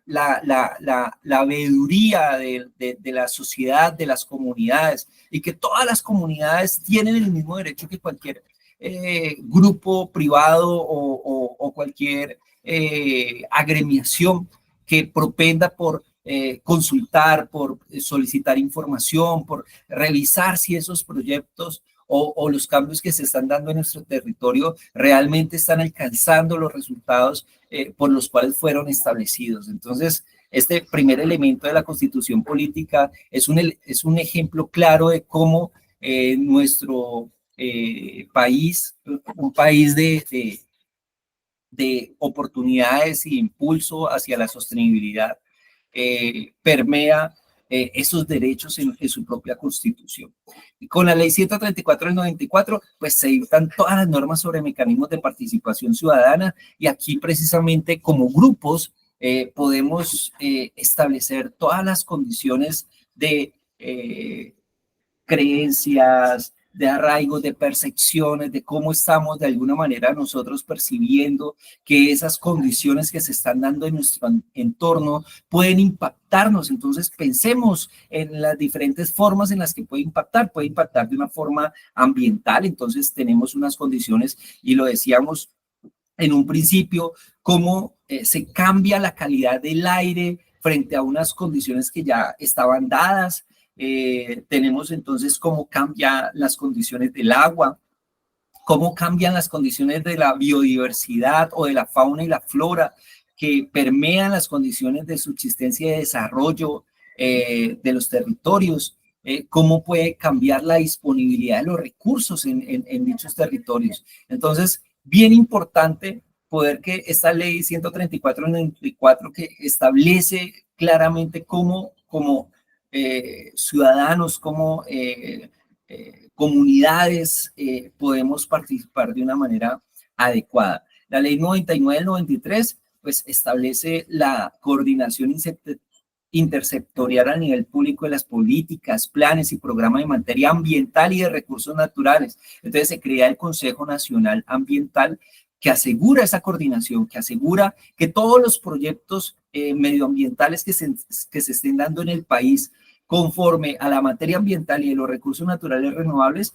Speaker 1: la veeduría de la sociedad, de las comunidades, y que todas las comunidades tienen el mismo derecho que cualquier grupo privado o cualquier agremiación que propenda por consultar, por solicitar información, por revisar si esos proyectos o los cambios que se están dando en nuestro territorio realmente están alcanzando los resultados por los cuales fueron establecidos. Entonces, este primer elemento de la Constitución Política es un ejemplo claro de cómo nuestro país, un país de oportunidades y impulso hacia la sostenibilidad, permea esos derechos en su propia Constitución. Y con la Ley 134 del 94, pues se dictan todas las normas sobre mecanismos de participación ciudadana, y aquí precisamente como grupos podemos establecer todas las condiciones de creencias, de arraigos, de percepciones, de cómo estamos de alguna manera nosotros percibiendo que esas condiciones que se están dando en nuestro entorno pueden impactarnos. Entonces pensemos en las diferentes formas en las que puede impactar de una forma ambiental. Entonces tenemos unas condiciones, y lo decíamos, en un principio, cómo se cambia la calidad del aire frente a unas condiciones que ya estaban dadas. Tenemos entonces cómo cambian las condiciones del agua, cómo cambian las condiciones de la biodiversidad o de la fauna y la flora que permean las condiciones de subsistencia y de desarrollo de los territorios, cómo puede cambiar la disponibilidad de los recursos en dichos territorios. Entonces, bien importante poder que esta ley 134/94 que establece claramente cómo como ciudadanos, como comunidades podemos participar de una manera adecuada. La ley 99/93 pues establece la coordinación intersectorial a nivel público de las políticas, planes y programas de materia ambiental y de recursos naturales. Entonces se crea el Consejo Nacional Ambiental que asegura esa coordinación, que asegura que todos los proyectos medioambientales que se estén dando en el país conforme a la materia ambiental y de los recursos naturales renovables,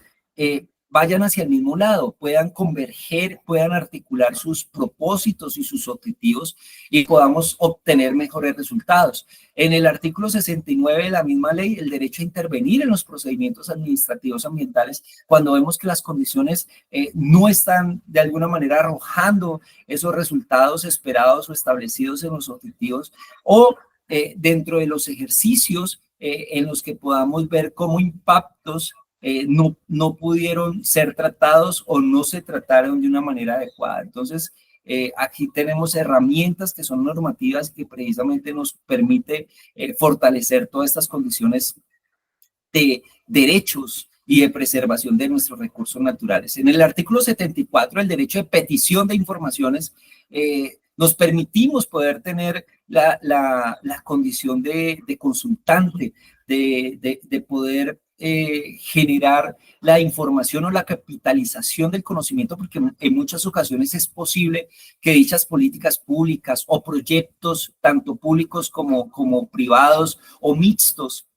Speaker 1: vayan hacia el mismo lado, puedan converger, puedan articular sus propósitos y sus objetivos y podamos obtener mejores resultados. En el artículo 69 de la misma ley, el derecho a intervenir en los procedimientos administrativos ambientales cuando vemos que las condiciones no están de alguna manera arrojando esos resultados esperados o establecidos en los objetivos, o dentro de los ejercicios en los que podamos ver cómo impactos no pudieron ser tratados o no se trataron de una manera adecuada. Entonces, aquí tenemos herramientas que son normativas que precisamente nos permite fortalecer todas estas condiciones de derechos y de preservación de nuestros recursos naturales. En el artículo 74, el derecho de petición de informaciones, nos permitimos poder tener la condición de consultante, de poder generar la información o la capitalización del conocimiento, porque en muchas ocasiones es posible que dichas políticas públicas o proyectos, tanto públicos como privados o mixtos,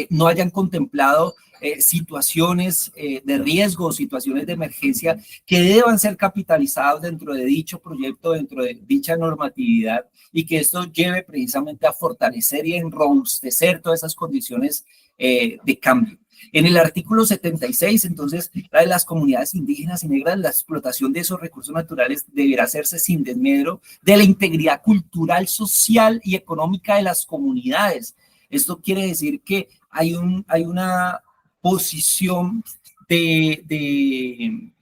Speaker 1: no hayan contemplado situaciones de riesgo, situaciones de emergencia que deban ser capitalizados dentro de dicho proyecto, dentro de dicha normatividad, y que esto lleve precisamente a fortalecer y a enrobustecer todas esas condiciones de cambio. En el artículo 76, entonces, la de las comunidades indígenas y negras, la explotación de esos recursos naturales deberá hacerse sin desmedro de la integridad cultural, social y económica de las comunidades. Esto quiere decir que hay una posición de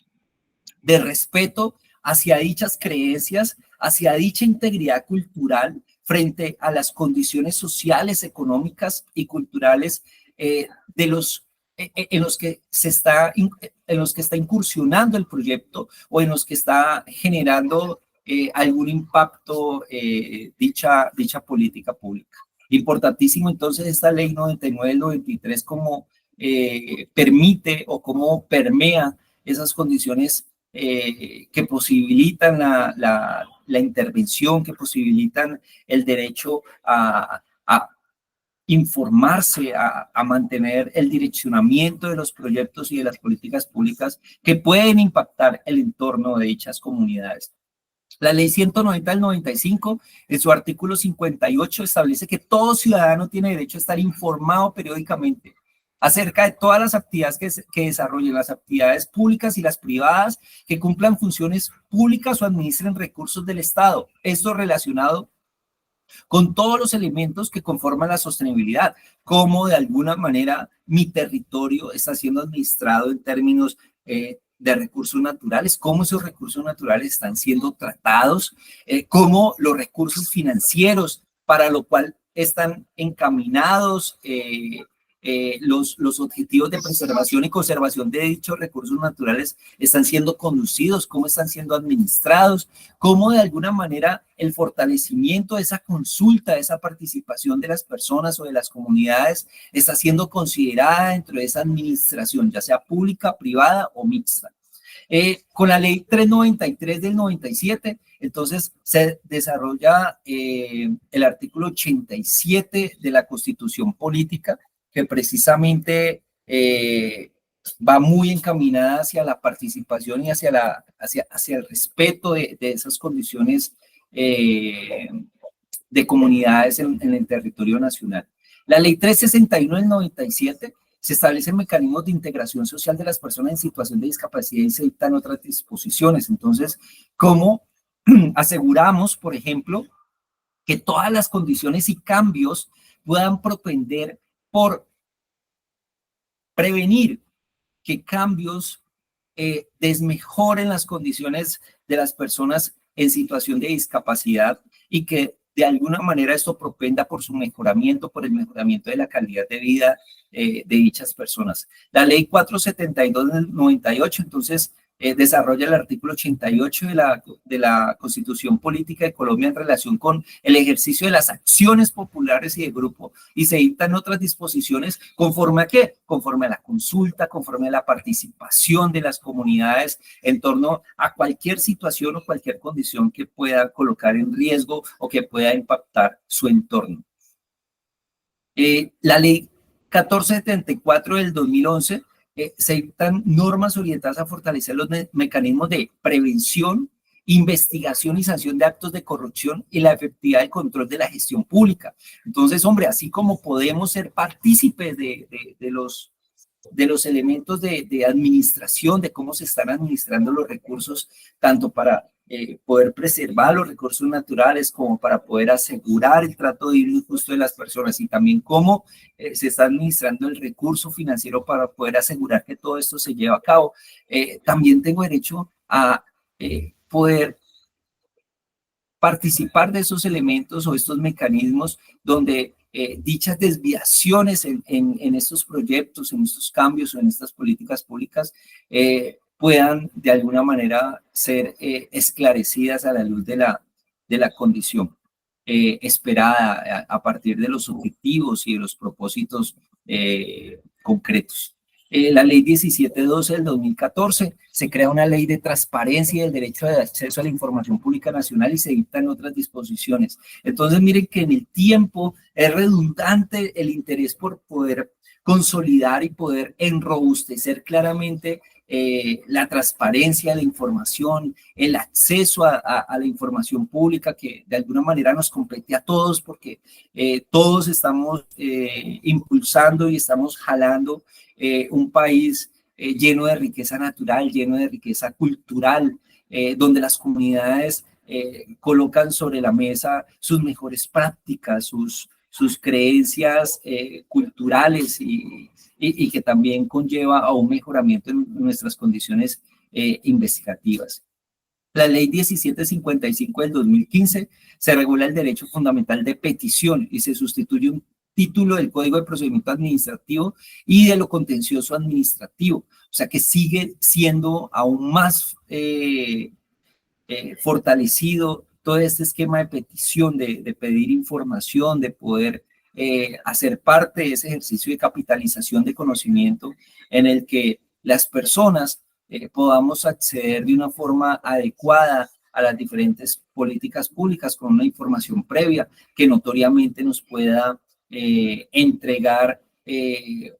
Speaker 1: respeto hacia dichas creencias, hacia dicha integridad cultural frente a las condiciones sociales, económicas y culturales de los en los que está incursionando el proyecto o en los que está generando algún impacto dicha política pública. Importantísimo entonces esta ley 99/93 como permite o como permea esas condiciones que posibilitan la intervención, que posibilitan el derecho a informarse, a mantener el direccionamiento de los proyectos y de las políticas públicas que pueden impactar el entorno de dichas comunidades. La ley 190/95, en su artículo 58, establece que todo ciudadano tiene derecho a estar informado periódicamente acerca de todas las actividades que desarrollen, las actividades públicas y las privadas, que cumplan funciones públicas o administren recursos del Estado. Esto relacionado con todos los elementos que conforman la sostenibilidad, cómo de alguna manera mi territorio está siendo administrado en términos de recursos naturales, cómo esos recursos naturales están siendo tratados, cómo los recursos financieros para lo cual están encaminados los objetivos de preservación y conservación de dichos recursos naturales están siendo conducidos, cómo están siendo administrados, cómo de alguna manera el fortalecimiento de esa consulta, de esa participación de las personas o de las comunidades está siendo considerada dentro de esa administración, ya sea pública, privada o mixta. Con la ley 393 del 97, entonces se desarrolla el artículo 87 de la Constitución Política, que precisamente va muy encaminada hacia la participación y hacia el respeto de esas condiciones de comunidades en el territorio nacional. La ley 361 del 97 se establecen mecanismos de integración social de las personas en situación de discapacidad y se dictan otras disposiciones. Entonces, ¿cómo aseguramos, por ejemplo, que todas las condiciones y cambios puedan propender por prevenir que cambios desmejoren las condiciones de las personas en situación de discapacidad y que de alguna manera esto propenda por su mejoramiento, por el mejoramiento de la calidad de vida de dichas personas? La ley 472 del 98, entonces, desarrolla el artículo 88 de la Constitución Política de Colombia en relación con el ejercicio de las acciones populares y de grupo, y se dictan otras disposiciones conforme a qué, conforme a la consulta, conforme a la participación de las comunidades en torno a cualquier situación o cualquier condición que pueda colocar en riesgo o que pueda impactar su entorno. La ley 1474 del 2011 se dictan normas orientadas a fortalecer los mecanismos de prevención, investigación y sanción de actos de corrupción y la efectividad del control de la gestión pública. Entonces, hombre, así como podemos ser partícipes de los elementos de administración, de cómo se están administrando los recursos, tanto para poder preservar los recursos naturales como para poder asegurar el trato digno y justo de las personas, y también cómo se está administrando el recurso financiero para poder asegurar que todo esto se lleva a cabo. También tengo derecho a poder participar de esos elementos o estos mecanismos donde dichas desviaciones en estos proyectos, en estos cambios o en estas políticas públicas puedan de alguna manera ser esclarecidas a la luz de la condición esperada a partir de los objetivos y de los propósitos concretos. La ley 1712 del 2014 se crea una ley de transparencia y el derecho de acceso a la información pública nacional y se dictan otras disposiciones. Entonces, miren que en el tiempo es redundante el interés por poder consolidar y poder enrobustecer claramente la transparencia de la información, el acceso a la información pública que de alguna manera nos compete a todos porque todos estamos impulsando y estamos jalando un país lleno de riqueza natural, lleno de riqueza cultural, donde las comunidades colocan sobre la mesa sus mejores prácticas, sus creencias culturales y que también conlleva a un mejoramiento en nuestras condiciones investigativas. La ley 1755 del 2015 se regula el derecho fundamental de petición y se sustituye un título del Código de Procedimiento Administrativo y de lo contencioso administrativo. O sea que sigue siendo aún más fortalecido todo este esquema de petición, de pedir información, de poder hacer parte de ese ejercicio de capitalización de conocimiento en el que las personas podamos acceder de una forma adecuada a las diferentes políticas públicas con una información previa que notoriamente nos pueda entregar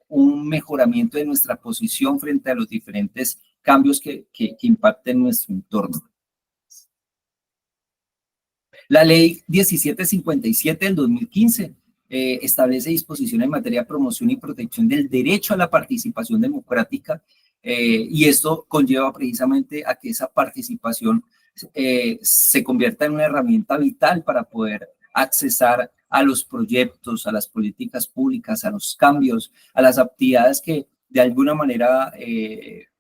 Speaker 1: un mejoramiento de nuestra posición frente a los diferentes cambios que impacten nuestro entorno. La ley 1757 del 2015 establece disposiciones en materia de promoción y protección del derecho a la participación democrática y esto conlleva precisamente a que esa participación se convierta en una herramienta vital para poder accesar a los proyectos, a las políticas públicas, a los cambios, a las actividades que de alguna manera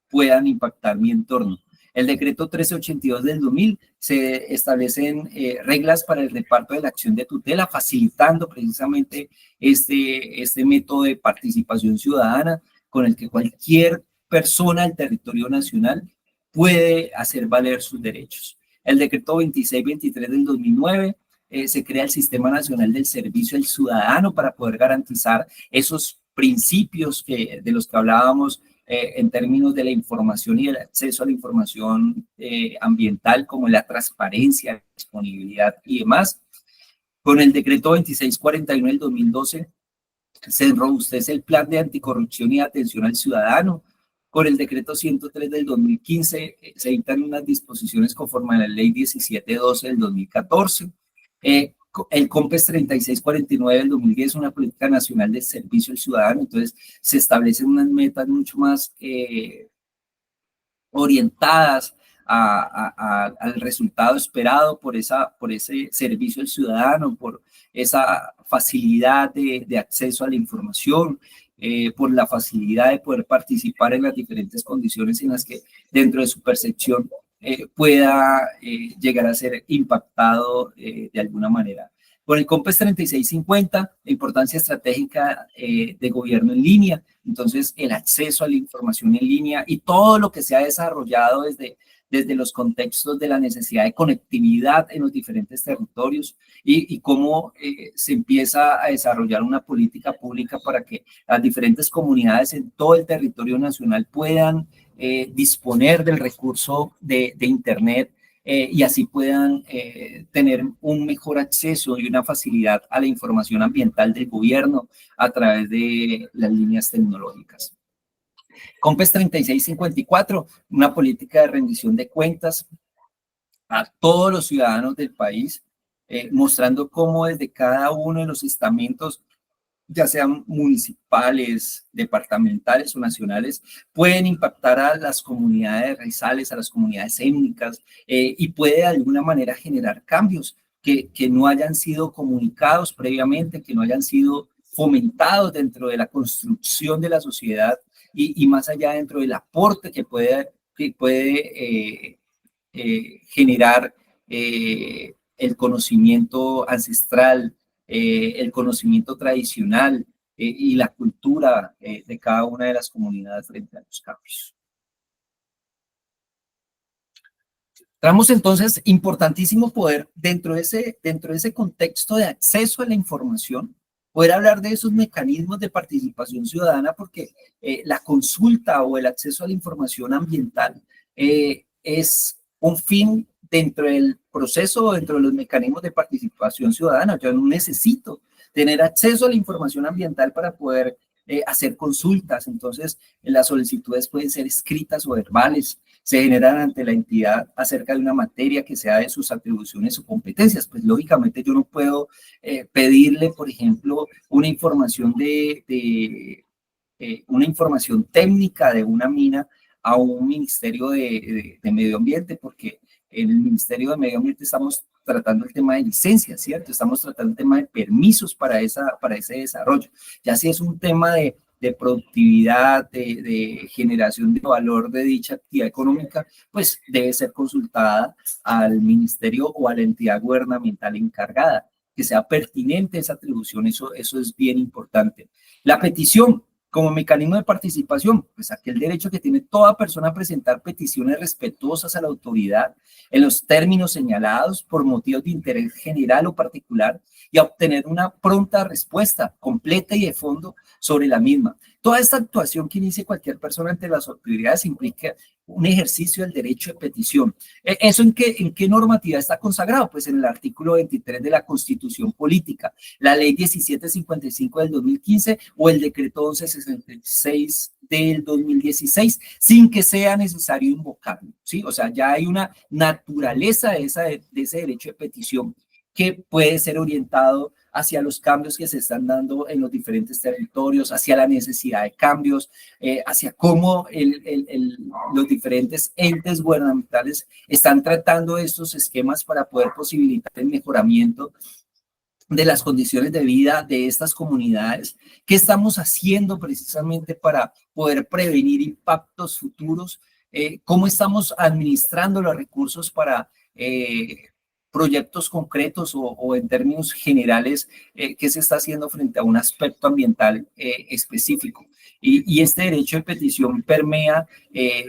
Speaker 1: puedan impactar mi entorno. El decreto 1382 del 2000 se establecen reglas para el reparto de la acción de tutela, facilitando precisamente este método de participación ciudadana con el que cualquier persona del territorio nacional puede hacer valer sus derechos. El decreto 2623 del 2009 se crea el Sistema Nacional del Servicio al Ciudadano para poder garantizar esos principios de los que hablábamos en términos de la información y el acceso a la información ambiental, como la transparencia, la disponibilidad y demás. Con el decreto 2641 del 2012 se enrobustece el plan de anticorrupción y atención al ciudadano Con el decreto 103 del 2015 se dictan unas disposiciones conforme a la ley 1712 del 2014. El COMPES 3649 del 2010 es una política nacional de servicio al ciudadano, entonces se establecen unas metas mucho más orientadas al resultado esperado por ese servicio al ciudadano, por esa facilidad de acceso a la información, por la facilidad de poder participar en las diferentes condiciones en las que dentro de su percepción pueda llegar a ser impactado de alguna manera. Con el COMPES 3650, la importancia estratégica de gobierno en línea, entonces el acceso a la información en línea y todo lo que se ha desarrollado desde los contextos de la necesidad de conectividad en los diferentes territorios y cómo se empieza a desarrollar una política pública para que las diferentes comunidades en todo el territorio nacional puedan disponer del recurso de Internet y así puedan tener un mejor acceso y una facilidad a la información ambiental del gobierno a través de las líneas tecnológicas. COMPES 3654, una política de rendición de cuentas a todos los ciudadanos del país, mostrando cómo desde cada uno de los estamentos, ya sean municipales, departamentales o nacionales, pueden impactar a las comunidades raizales, a las comunidades étnicas, y puede de alguna manera generar cambios que no hayan sido comunicados previamente, que no hayan sido fomentados dentro de la construcción de la sociedad y más allá dentro del aporte que puede generar el conocimiento ancestral, el conocimiento tradicional y la cultura de cada una de las comunidades frente a los cambios. Entramos entonces, importantísimo poder, dentro de ese contexto de acceso a la información, poder hablar de esos mecanismos de participación ciudadana, porque la consulta o el acceso a la información ambiental es un fin dentro del proceso o dentro de los mecanismos de participación ciudadana. Yo no necesito tener acceso a la información ambiental para poder hacer consultas. Entonces, las solicitudes pueden ser escritas o verbales, se generan ante la entidad acerca de una materia que sea de sus atribuciones o competencias. Pues lógicamente yo no puedo pedirle, por ejemplo, una información una información técnica de una mina a un ministerio de medio ambiente, porque en el Ministerio de Medio Ambiente estamos tratando el tema de licencias, ¿cierto? Estamos tratando el tema de permisos para ese desarrollo. Ya si es un tema de productividad, de generación de valor de dicha actividad económica, pues debe ser consultada al ministerio o a la entidad gubernamental encargada, que sea pertinente esa atribución, eso es bien importante. La petición como mecanismo de participación, pues aquel derecho que tiene toda persona a presentar peticiones respetuosas a la autoridad en los términos señalados por motivos de interés general o particular y a obtener una pronta respuesta completa y de fondo sobre la misma. Toda esta actuación que inicie cualquier persona ante las autoridades implica un ejercicio del derecho de petición. ¿Eso en qué normativa está consagrado? Pues en el artículo 23 de la Constitución Política, la ley 1755 del 2015 o el decreto 1166 del 2016, sin que sea necesario invocarlo, ¿sí? O sea, ya hay una naturaleza de ese derecho de petición que puede ser orientado hacia los cambios que se están dando en los diferentes territorios, hacia la necesidad de cambios, hacia cómo los diferentes entes gubernamentales están tratando estos esquemas para poder posibilitar el mejoramiento de las condiciones de vida de estas comunidades. ¿Qué estamos haciendo precisamente para poder prevenir impactos futuros? ¿Cómo estamos administrando los recursos para proyectos concretos o en términos generales, qué se está haciendo frente a un aspecto ambiental específico? Y este derecho de petición permea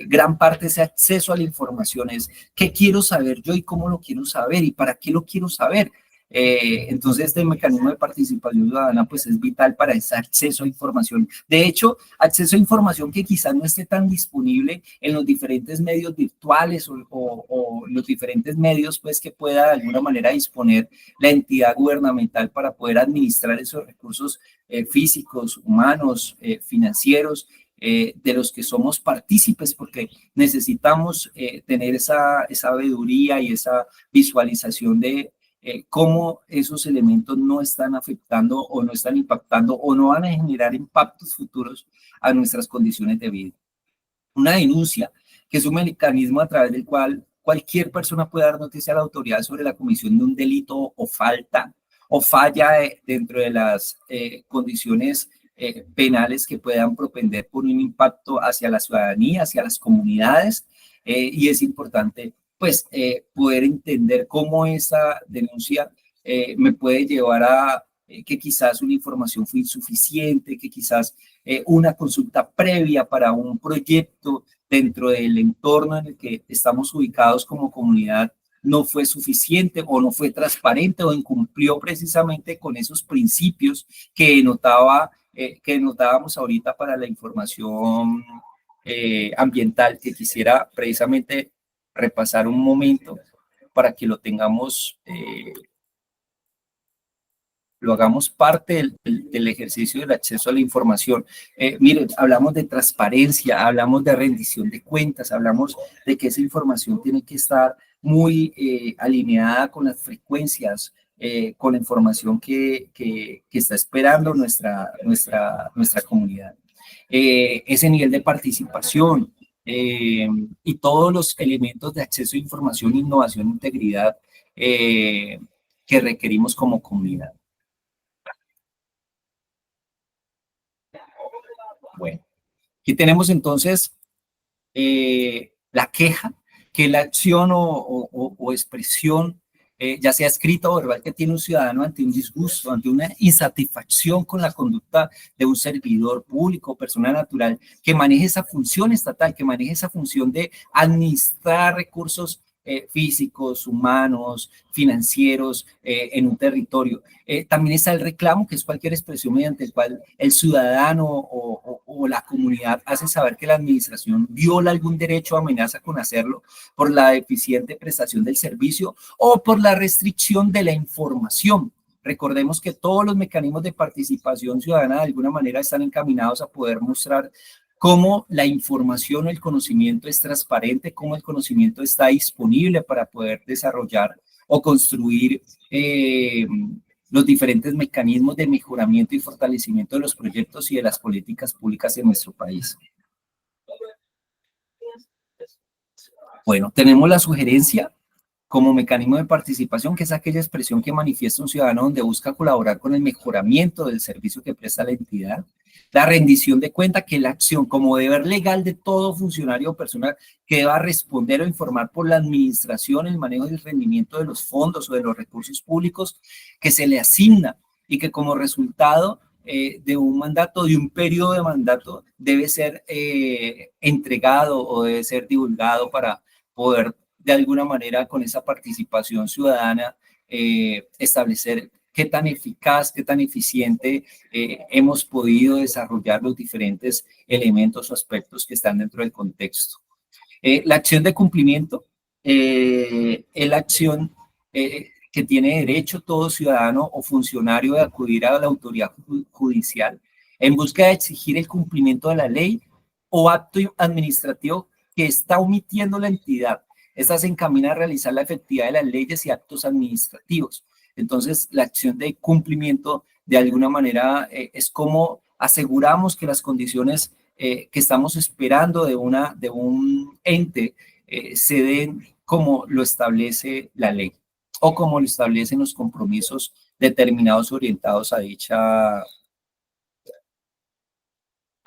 Speaker 1: gran parte de ese acceso a la información. Es qué quiero saber yo y cómo lo quiero saber y para qué lo quiero saber. Entonces, este mecanismo de participación ciudadana pues es vital para ese acceso a información. De hecho, acceso a información que quizás no esté tan disponible en los diferentes medios virtuales o los diferentes medios pues que pueda de alguna manera disponer la entidad gubernamental para poder administrar esos recursos físicos, humanos, financieros, de los que somos partícipes, porque necesitamos tener esa sabiduría y esa visualización de cómo esos elementos no están afectando o no están impactando o no van a generar impactos futuros a nuestras condiciones de vida. Una denuncia, que es un mecanismo a través del cual cualquier persona puede dar noticia a la autoridad sobre la comisión de un delito o falta o falla dentro de las condiciones penales que puedan propender por un impacto hacia la ciudadanía, hacia las comunidades, y es importante pues poder entender cómo esa denuncia me puede llevar a que quizás una información fue insuficiente, que quizás una consulta previa para un proyecto dentro del entorno en el que estamos ubicados como comunidad no fue suficiente o no fue transparente o incumplió precisamente con esos principios que notábamos ahorita para la información ambiental, que quisiera precisamente repasar un momento para que lo tengamos lo hagamos parte del ejercicio del acceso a la información. Miren, hablamos de transparencia, hablamos de rendición de cuentas, hablamos de que esa información tiene que estar muy alineada con las frecuencias, con la información que está esperando nuestra comunidad. Ese nivel de participación y todos los elementos de acceso a información, innovación, integridad que requerimos como comunidad. Bueno, aquí tenemos entonces la queja, que es la acción o expresión, ya sea escrita o verbal, que tiene un ciudadano ante un disgusto, ante una insatisfacción con la conducta de un servidor público, persona natural, que maneje esa función estatal, que maneje esa función de administrar recursos físicos, humanos, financieros en un territorio. También está el reclamo, que es cualquier expresión mediante el cual el ciudadano o la comunidad hace saber que la administración viola algún derecho o amenaza con hacerlo por la deficiente prestación del servicio o por la restricción de la información. Recordemos que todos los mecanismos de participación ciudadana de alguna manera están encaminados a poder mostrar cómo la información o el conocimiento es transparente, cómo el conocimiento está disponible para poder desarrollar o construir los diferentes mecanismos de mejoramiento y fortalecimiento de los proyectos y de las políticas públicas en nuestro país. Bueno, tenemos la sugerencia como mecanismo de participación, que es aquella expresión que manifiesta un ciudadano donde busca colaborar con el mejoramiento del servicio que presta la entidad. La rendición de cuenta, que es la acción como deber legal de todo funcionario o persona que deba responder o informar por la administración el manejo y el rendimiento de los fondos o de los recursos públicos que se le asigna y que como resultado de un mandato, de un periodo de mandato, debe ser entregado o debe ser divulgado para poder de alguna manera con esa participación ciudadana establecer qué tan eficaz, qué tan eficiente hemos podido desarrollar los diferentes elementos o aspectos que están dentro del contexto. La acción de cumplimiento es la acción que tiene derecho todo ciudadano o funcionario de acudir a la autoridad judicial en busca de exigir el cumplimiento de la ley o acto administrativo que está omitiendo la entidad. Esta se encamina a realizar la efectividad de las leyes y actos administrativos. Entonces, la acción de cumplimiento, de alguna manera, es como aseguramos que las condiciones que estamos esperando de un ente se den como lo establece la ley o como lo establecen los compromisos determinados orientados a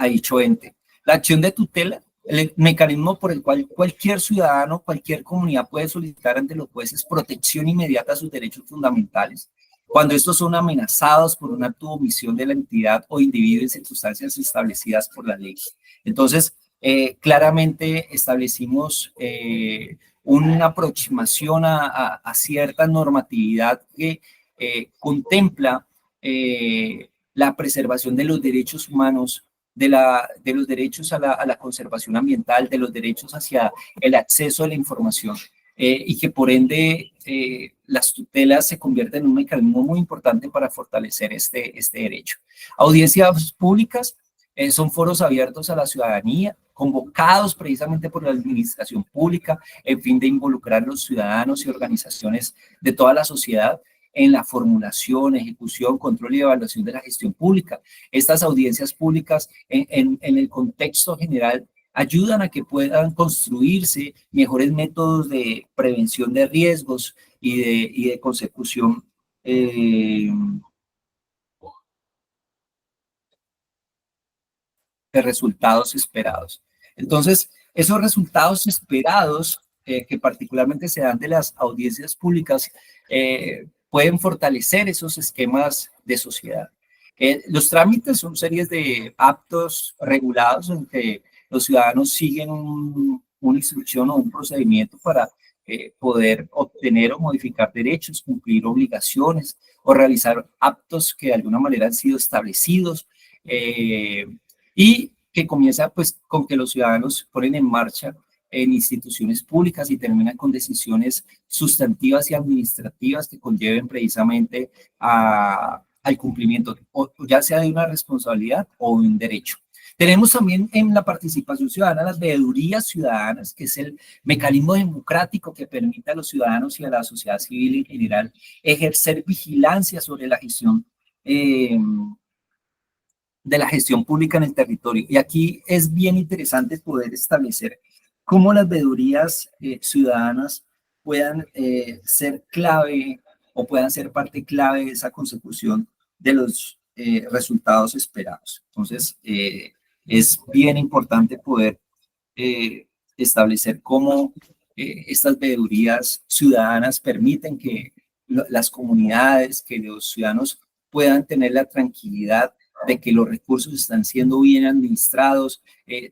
Speaker 1: dicho ente. La acción de tutela, el mecanismo por el cual cualquier ciudadano, cualquier comunidad puede solicitar ante los jueces protección inmediata a sus derechos fundamentales, cuando estos son amenazados por un acto de omisión de la entidad o individuo en circunstancias establecidas por la ley. Entonces, claramente establecimos una aproximación a cierta normatividad que contempla la preservación de los derechos humanos, de los derechos a la conservación ambiental, de los derechos hacia el acceso a la información y que por ende las tutelas se convierten en un mecanismo muy importante para fortalecer este derecho. Audiencias públicas, Son foros abiertos a la ciudadanía, convocados precisamente por la administración pública, en fin de involucrar a los ciudadanos y organizaciones de toda la sociedad en la formulación, ejecución, control y evaluación de la gestión pública. Estas audiencias públicas en el contexto general ayudan a que puedan construirse mejores métodos de prevención de riesgos y de consecución de resultados esperados. Entonces, esos resultados esperados, que particularmente se dan de las audiencias públicas, pueden fortalecer esos esquemas de sociedad. Los trámites son series de actos regulados en que los ciudadanos siguen una instrucción o un procedimiento para poder obtener o modificar derechos, cumplir obligaciones o realizar actos que de alguna manera han sido establecidos. Y que comienza pues con que los ciudadanos ponen en marcha en instituciones públicas y terminan con decisiones sustantivas y administrativas que conlleven precisamente al cumplimiento, o ya sea de una responsabilidad o de un derecho. Tenemos también en la participación ciudadana las veedurías ciudadanas, que es el mecanismo democrático que permite a los ciudadanos y a la sociedad civil en general ejercer vigilancia sobre la gestión de la gestión pública en el territorio. Y aquí es bien interesante poder establecer cómo las veedurías ciudadanas puedan ser clave o puedan ser parte clave de esa consecución de los resultados esperados. Entonces, es bien importante poder establecer cómo estas veedurías ciudadanas permiten que las comunidades, que los ciudadanos puedan tener la tranquilidad de que los recursos están siendo bien administrados,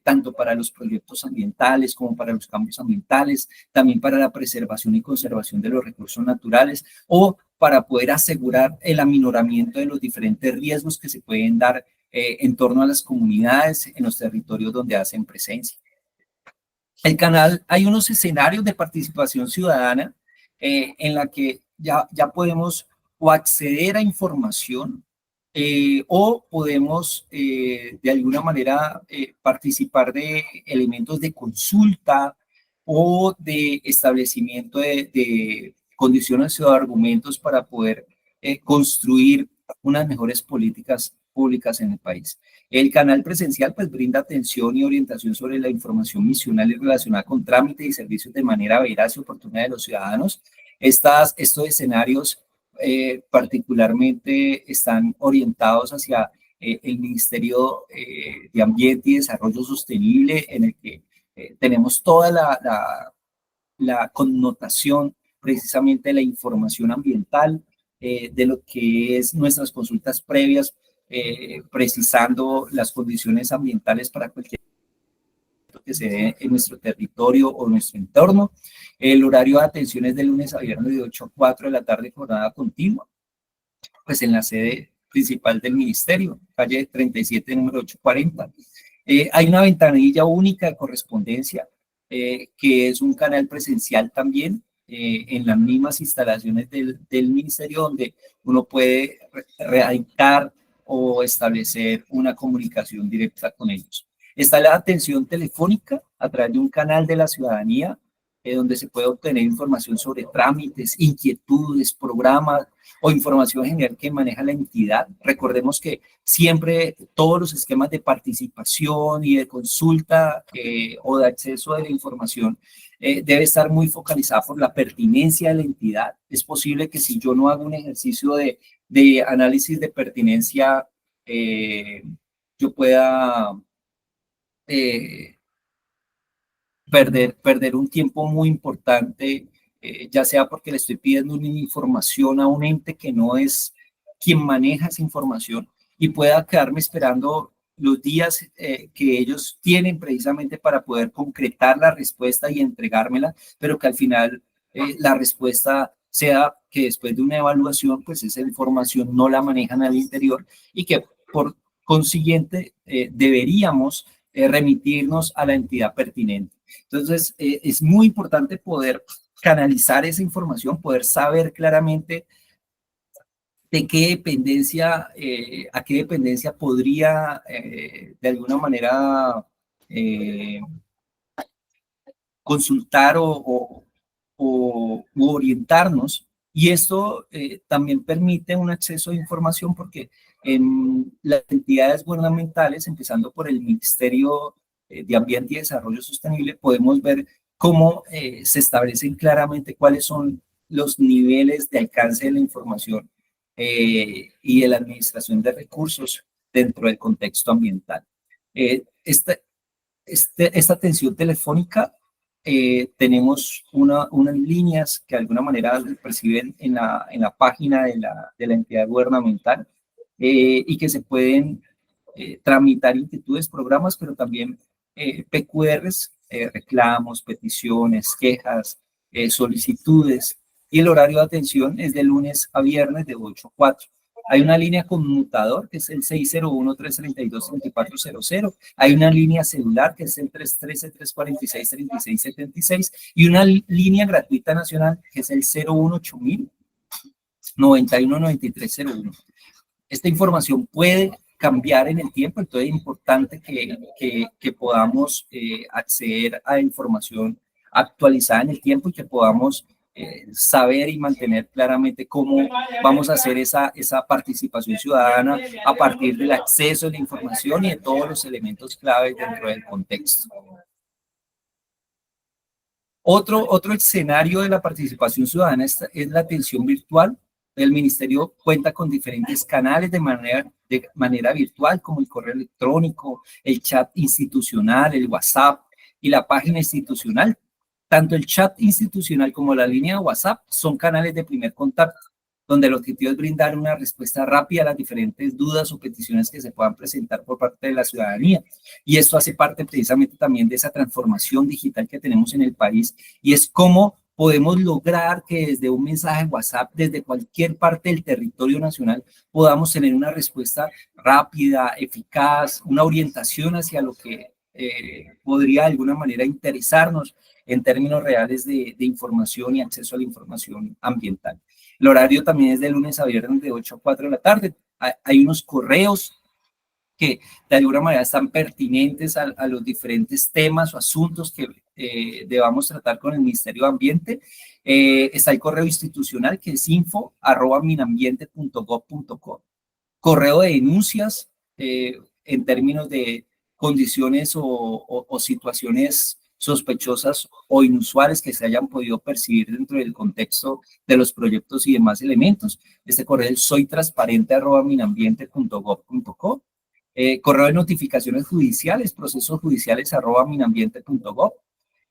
Speaker 1: tanto para los proyectos ambientales como para los cambios ambientales, también para la preservación y conservación de los recursos naturales o para poder asegurar el aminoramiento de los diferentes riesgos que se pueden dar en torno a las comunidades en los territorios donde hacen presencia. El canal, hay unos escenarios de participación ciudadana en la que ya podemos o acceder a información o podemos de alguna manera participar de elementos de consulta o de establecimiento de condiciones o argumentos para poder construir unas mejores políticas públicas en el país. El canal presencial pues brinda atención y orientación sobre la información misional y relacionada con trámites y servicios de manera veraz y oportuna de los ciudadanos. Estos escenarios particularmente están orientados hacia el Ministerio de Ambiente y Desarrollo Sostenible, en el que tenemos toda la connotación precisamente de la información ambiental, de lo que es nuestras consultas previas, precisando las condiciones ambientales para cualquier que se dé en nuestro territorio o nuestro entorno. El horario de atención es de lunes a viernes de 8 a 4 de la tarde, jornada continua, pues en la sede principal del ministerio, calle 37, número 840. Hay una ventanilla única de correspondencia, que es un canal presencial también, en las mismas instalaciones del ministerio, donde uno puede redactar o establecer una comunicación directa con ellos. Está la atención telefónica a través de un canal de la ciudadanía, donde se puede obtener información sobre trámites, inquietudes, programas o información general que maneja la entidad. Recordemos que siempre todos los esquemas de participación y de consulta o de acceso a la información debe estar muy focalizada por la pertinencia de la entidad. Es posible que si yo no hago un ejercicio de análisis de pertinencia, yo pueda perder un tiempo muy importante, ya sea porque le estoy pidiendo una información a un ente que no es quien maneja esa información y pueda quedarme esperando los días que ellos tienen precisamente para poder concretar la respuesta y entregármela, pero que al final la respuesta sea que después de una evaluación, pues esa información no la manejan al interior y que por consiguiente deberíamos remitirnos a la entidad pertinente. Entonces, es muy importante poder canalizar esa información, poder saber claramente de qué dependencia, a qué dependencia podría de alguna manera consultar u orientarnos. Y esto también permite un acceso a información porque en las entidades gubernamentales, empezando por el Ministerio de Ambiente y Desarrollo Sostenible, podemos ver cómo se establecen claramente cuáles son los niveles de alcance de la información y de la administración de recursos dentro del contexto ambiental. Esta atención telefónica, tenemos unas líneas que de alguna manera perciben en la página de la entidad gubernamental y que se pueden tramitar inquietudes, programas, pero también PQRs, reclamos, peticiones, quejas, solicitudes. Y el horario de atención es de lunes a viernes de 8 a 4. Hay una línea conmutador que es el 601-332-3400. Hay una línea celular que es el 313-346-3676 y una línea gratuita nacional que es el 018 919301. Esta información puede cambiar en el tiempo, entonces es importante que podamos acceder a información actualizada en el tiempo y que podamos saber y mantener claramente cómo vamos a hacer esa participación ciudadana a partir del acceso a la información y de todos los elementos claves dentro del contexto. Otro escenario de la participación ciudadana es la atención virtual. El ministerio cuenta con diferentes canales de manera virtual, como el correo electrónico, el chat institucional, el WhatsApp y la página institucional. Tanto el chat institucional como la línea de WhatsApp son canales de primer contacto, donde el objetivo es brindar una respuesta rápida a las diferentes dudas o peticiones que se puedan presentar por parte de la ciudadanía. Y esto hace parte precisamente también de esa transformación digital que tenemos en el país, y es cómo podemos lograr que desde un mensaje WhatsApp, desde cualquier parte del territorio nacional, podamos tener una respuesta rápida, eficaz, una orientación hacia lo que podría de alguna manera interesarnos en términos reales de información y acceso a la información ambiental. El horario también es de lunes a viernes de 8 a 4 de la tarde. Hay unos correos que de alguna manera están pertinentes a los diferentes temas o asuntos que debamos tratar con el Ministerio de Ambiente. Está el correo institucional que es info@minambiente.gov.co. Correo de denuncias en términos de condiciones o situaciones sospechosas o inusuales que se hayan podido percibir dentro del contexto de los proyectos y demás elementos. Este correo es soytransparente@minambiente.gov.co. Correo de notificaciones judiciales, procesos judiciales @minambiente.gov.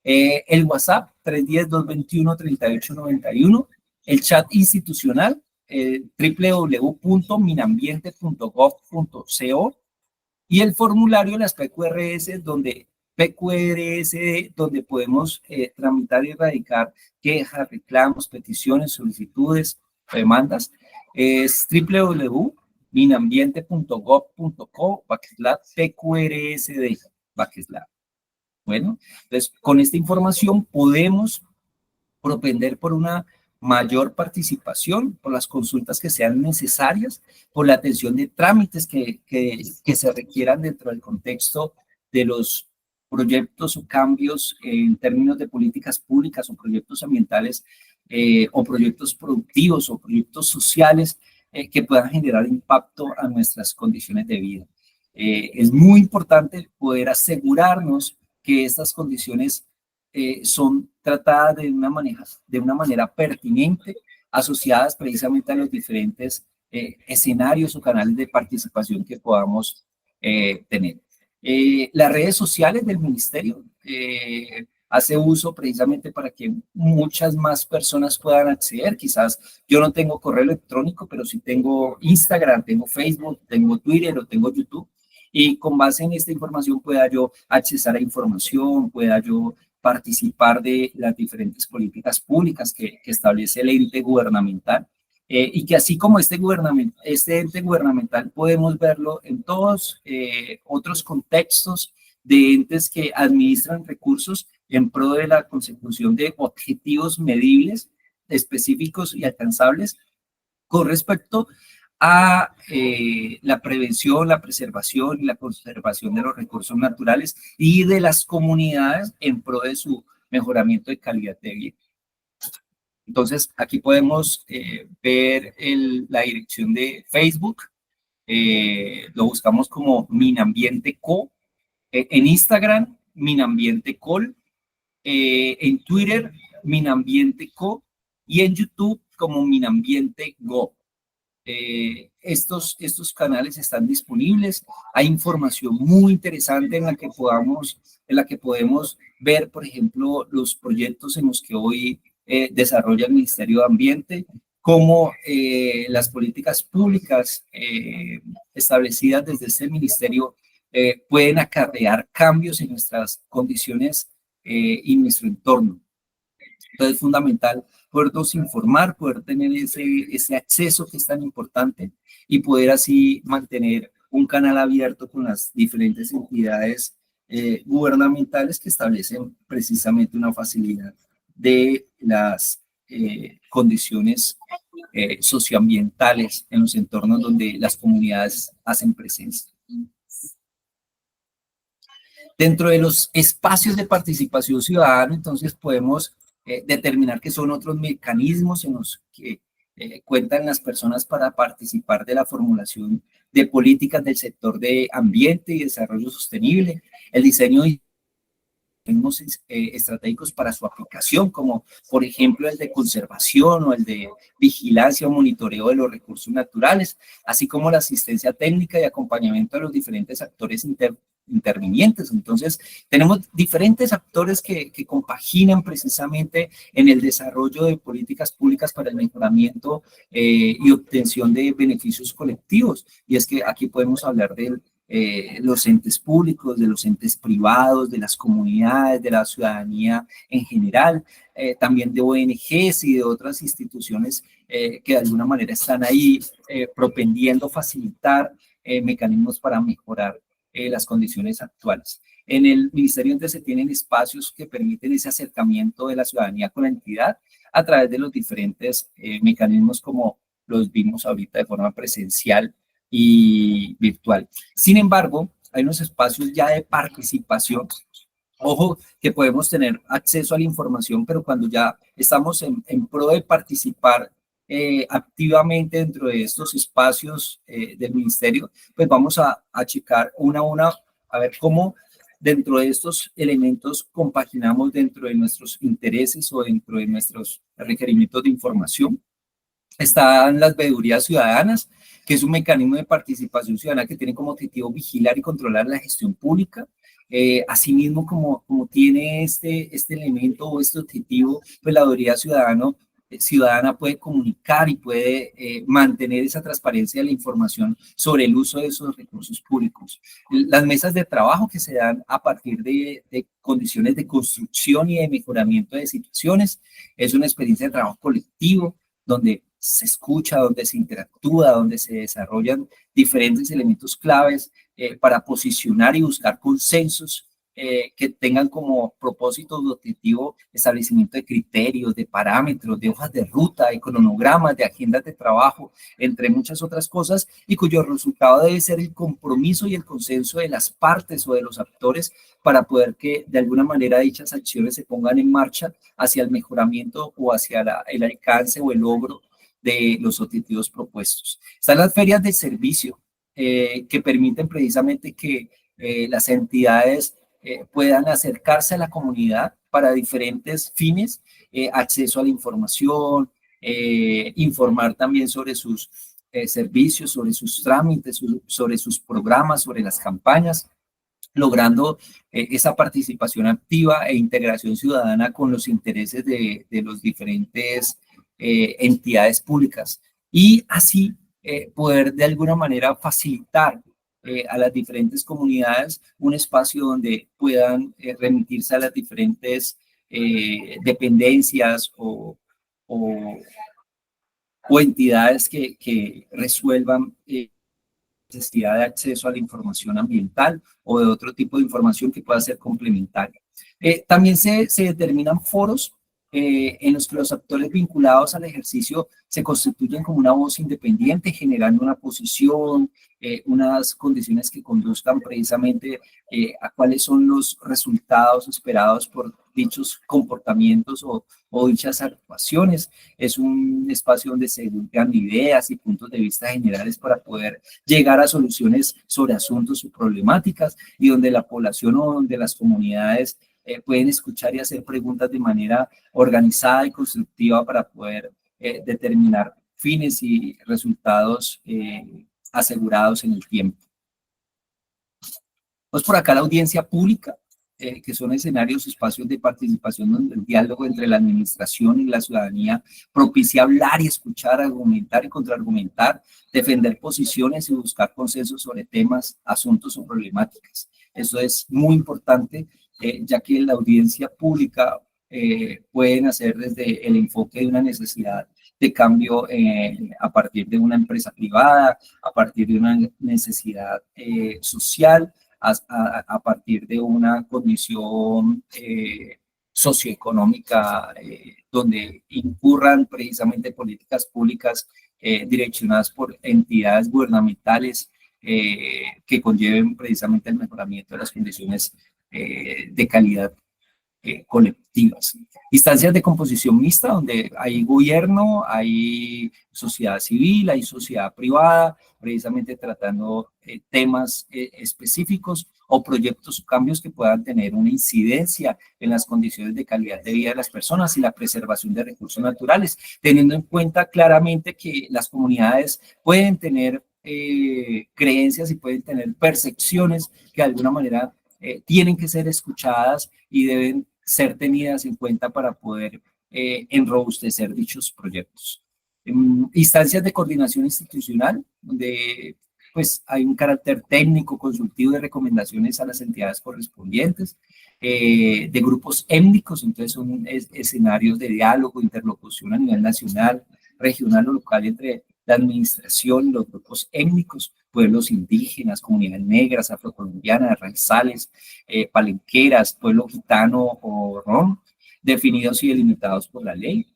Speaker 1: El WhatsApp 310-221-3891. El chat institucional www.minambiente.gov.co y el formulario de las PQRS donde podemos tramitar y erradicar quejas, reclamos, peticiones, solicitudes, demandas, es www.minambiente.gov.co/PQRSD. Bueno, entonces con esta información podemos propender por una mayor participación, por las consultas que sean necesarias, por la atención de trámites que se requieran dentro del contexto de los proyectos o cambios en términos de políticas públicas o proyectos ambientales o proyectos productivos o proyectos sociales que puedan generar impacto a nuestras condiciones de vida. Es muy importante poder asegurarnos que estas condiciones son tratadas de una manera pertinente, asociadas precisamente a los diferentes escenarios o canales de participación que podamos tener. Las redes sociales del ministerio hace uso precisamente para que muchas más personas puedan acceder. Quizás yo no tengo correo electrónico, pero sí tengo Instagram, tengo Facebook, tengo Twitter o tengo YouTube. Y con base en esta información pueda yo accesar a información, pueda yo participar de las diferentes políticas públicas que establece el ente gubernamental y que así como este ente gubernamental podemos verlo en todos otros contextos de entes que administran recursos en pro de la consecución de objetivos medibles, específicos y alcanzables, con respecto a la prevención, la preservación y la conservación de los recursos naturales y de las comunidades en pro de su mejoramiento de calidad de vida. Entonces, aquí podemos ver la dirección de Facebook, lo buscamos como Minambiente Co, en Instagram, Minambiente Col, en Twitter, Minambiente Co, y en YouTube como Minambiente Go. Estos canales están disponibles. Hay información muy interesante en la que podemos ver, por ejemplo, los proyectos en los que hoy desarrolla el Ministerio de Ambiente, cómo las políticas públicas establecidas desde este ministerio pueden acarrear cambios en nuestras condiciones y nuestro entorno. Entonces es fundamental podernos informar, poder tener ese acceso que es tan importante y poder así mantener un canal abierto con las diferentes entidades gubernamentales que establecen precisamente una facilidad de las condiciones socioambientales en los entornos donde las comunidades hacen presencia. Dentro de los espacios de participación ciudadana, entonces podemos determinar que son otros mecanismos en los que cuentan las personas para participar de la formulación de políticas del sector de ambiente y desarrollo sostenible, el diseño de estratégicos para su aplicación, como por ejemplo el de conservación o el de vigilancia o monitoreo de los recursos naturales, así como la asistencia técnica y acompañamiento de los diferentes actores intervinientes. Entonces, tenemos diferentes actores que compaginan precisamente en el desarrollo de políticas públicas para el mejoramiento y obtención de beneficios colectivos. Y es que aquí podemos hablar de los entes públicos, de los entes privados, de las comunidades, de la ciudadanía en general, también de ONGs y de otras instituciones que de alguna manera están ahí propendiendo facilitar mecanismos para mejorar las condiciones actuales. En el Ministerio entonces se tienen espacios que permiten ese acercamiento de la ciudadanía con la entidad a través de los diferentes mecanismos como los vimos ahorita de forma presencial y virtual. Sin embargo, hay unos espacios ya de participación. Ojo, que podemos tener acceso a la información, pero cuando ya estamos en pro de participar activamente dentro de estos espacios del ministerio, pues vamos a checar una a una, a ver cómo dentro de estos elementos compaginamos dentro de nuestros intereses o dentro de nuestros requerimientos de información. Están las veedurías ciudadanas, que es un mecanismo de participación ciudadana que tiene como objetivo vigilar y controlar la gestión pública. Asimismo, como tiene este elemento o este objetivo, pues la veeduría ciudadana puede comunicar y puede mantener esa transparencia de la información sobre el uso de esos recursos públicos. Las mesas de trabajo que se dan a partir de condiciones de construcción y de mejoramiento de situaciones, es una experiencia de trabajo colectivo donde se escucha, donde se interactúa, donde se desarrollan diferentes elementos claves para posicionar y buscar consensos que tengan como propósito o objetivo establecimiento de criterios, de parámetros, de hojas de ruta, de cronogramas, de agendas de trabajo, entre muchas otras cosas, y cuyo resultado debe ser el compromiso y el consenso de las partes o de los actores para poder que de alguna manera dichas acciones se pongan en marcha hacia el mejoramiento o hacia el alcance o el logro de los objetivos propuestos. Están las ferias de servicio que permiten precisamente que las entidades puedan acercarse a la comunidad para diferentes fines, acceso a la información, informar también sobre sus servicios, sobre sus trámites, sobre sus programas, sobre las campañas, logrando esa participación activa e integración ciudadana con los intereses de los diferentes entidades públicas y así poder de alguna manera facilitar a las diferentes comunidades un espacio donde puedan remitirse a las diferentes dependencias o entidades que resuelvan necesidad de acceso a la información ambiental o de otro tipo de información que pueda ser complementaria. También se determinan foros en los que los actores vinculados al ejercicio se constituyen como una voz independiente, generando una posición, unas condiciones que conduzcan precisamente a cuáles son los resultados esperados por dichos comportamientos o dichas actuaciones. Es un espacio donde se buscan ideas y puntos de vista generales para poder llegar a soluciones sobre asuntos o problemáticas, y donde la población o donde las comunidades pueden escuchar y hacer preguntas de manera organizada y constructiva para poder determinar fines y resultados asegurados en el tiempo. Pues por acá la audiencia pública, que son escenarios, espacios de participación donde el diálogo entre la administración y la ciudadanía propicia hablar y escuchar, argumentar y contraargumentar, defender posiciones y buscar consensos sobre temas, asuntos o problemáticas. Eso es muy importante, ya que la audiencia pública pueden hacer desde el enfoque de una necesidad de cambio a partir de una empresa privada, a partir de una necesidad social, a partir de una condición socioeconómica donde incurran precisamente políticas públicas direccionadas por entidades gubernamentales que conlleven precisamente el mejoramiento de las condiciones de calidad colectivas. Instancias de composición mixta, donde hay gobierno, hay sociedad civil, hay sociedad privada, precisamente tratando temas específicos o proyectos o cambios que puedan tener una incidencia en las condiciones de calidad de vida de las personas y la preservación de recursos naturales, teniendo en cuenta claramente que las comunidades pueden tener creencias y pueden tener percepciones que de alguna manera tienen que ser escuchadas y deben ser tenidas en cuenta para poder enrobustecer dichos proyectos. Instancias de coordinación institucional, donde pues hay un carácter técnico, consultivo de recomendaciones a las entidades correspondientes, de grupos étnicos, entonces son escenarios de diálogo, interlocución a nivel nacional, regional o local entre la administración, los grupos étnicos, pueblos indígenas, comunidades negras, afrocolombianas, raizales, palenqueras, pueblo gitano o rom, definidos y delimitados por la ley.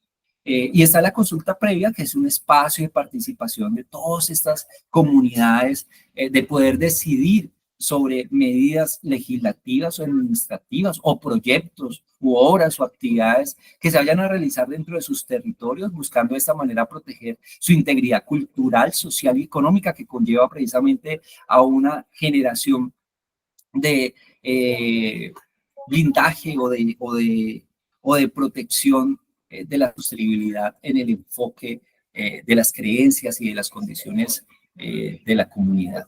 Speaker 1: Y está la consulta previa, que es un espacio de participación de todas estas comunidades, de poder decidir sobre medidas legislativas o administrativas o proyectos u obras o actividades que se vayan a realizar dentro de sus territorios, buscando de esta manera proteger su integridad cultural, social y económica, que conlleva precisamente a una generación de blindaje o de protección de la sostenibilidad en el enfoque de las creencias y de las condiciones de la comunidad.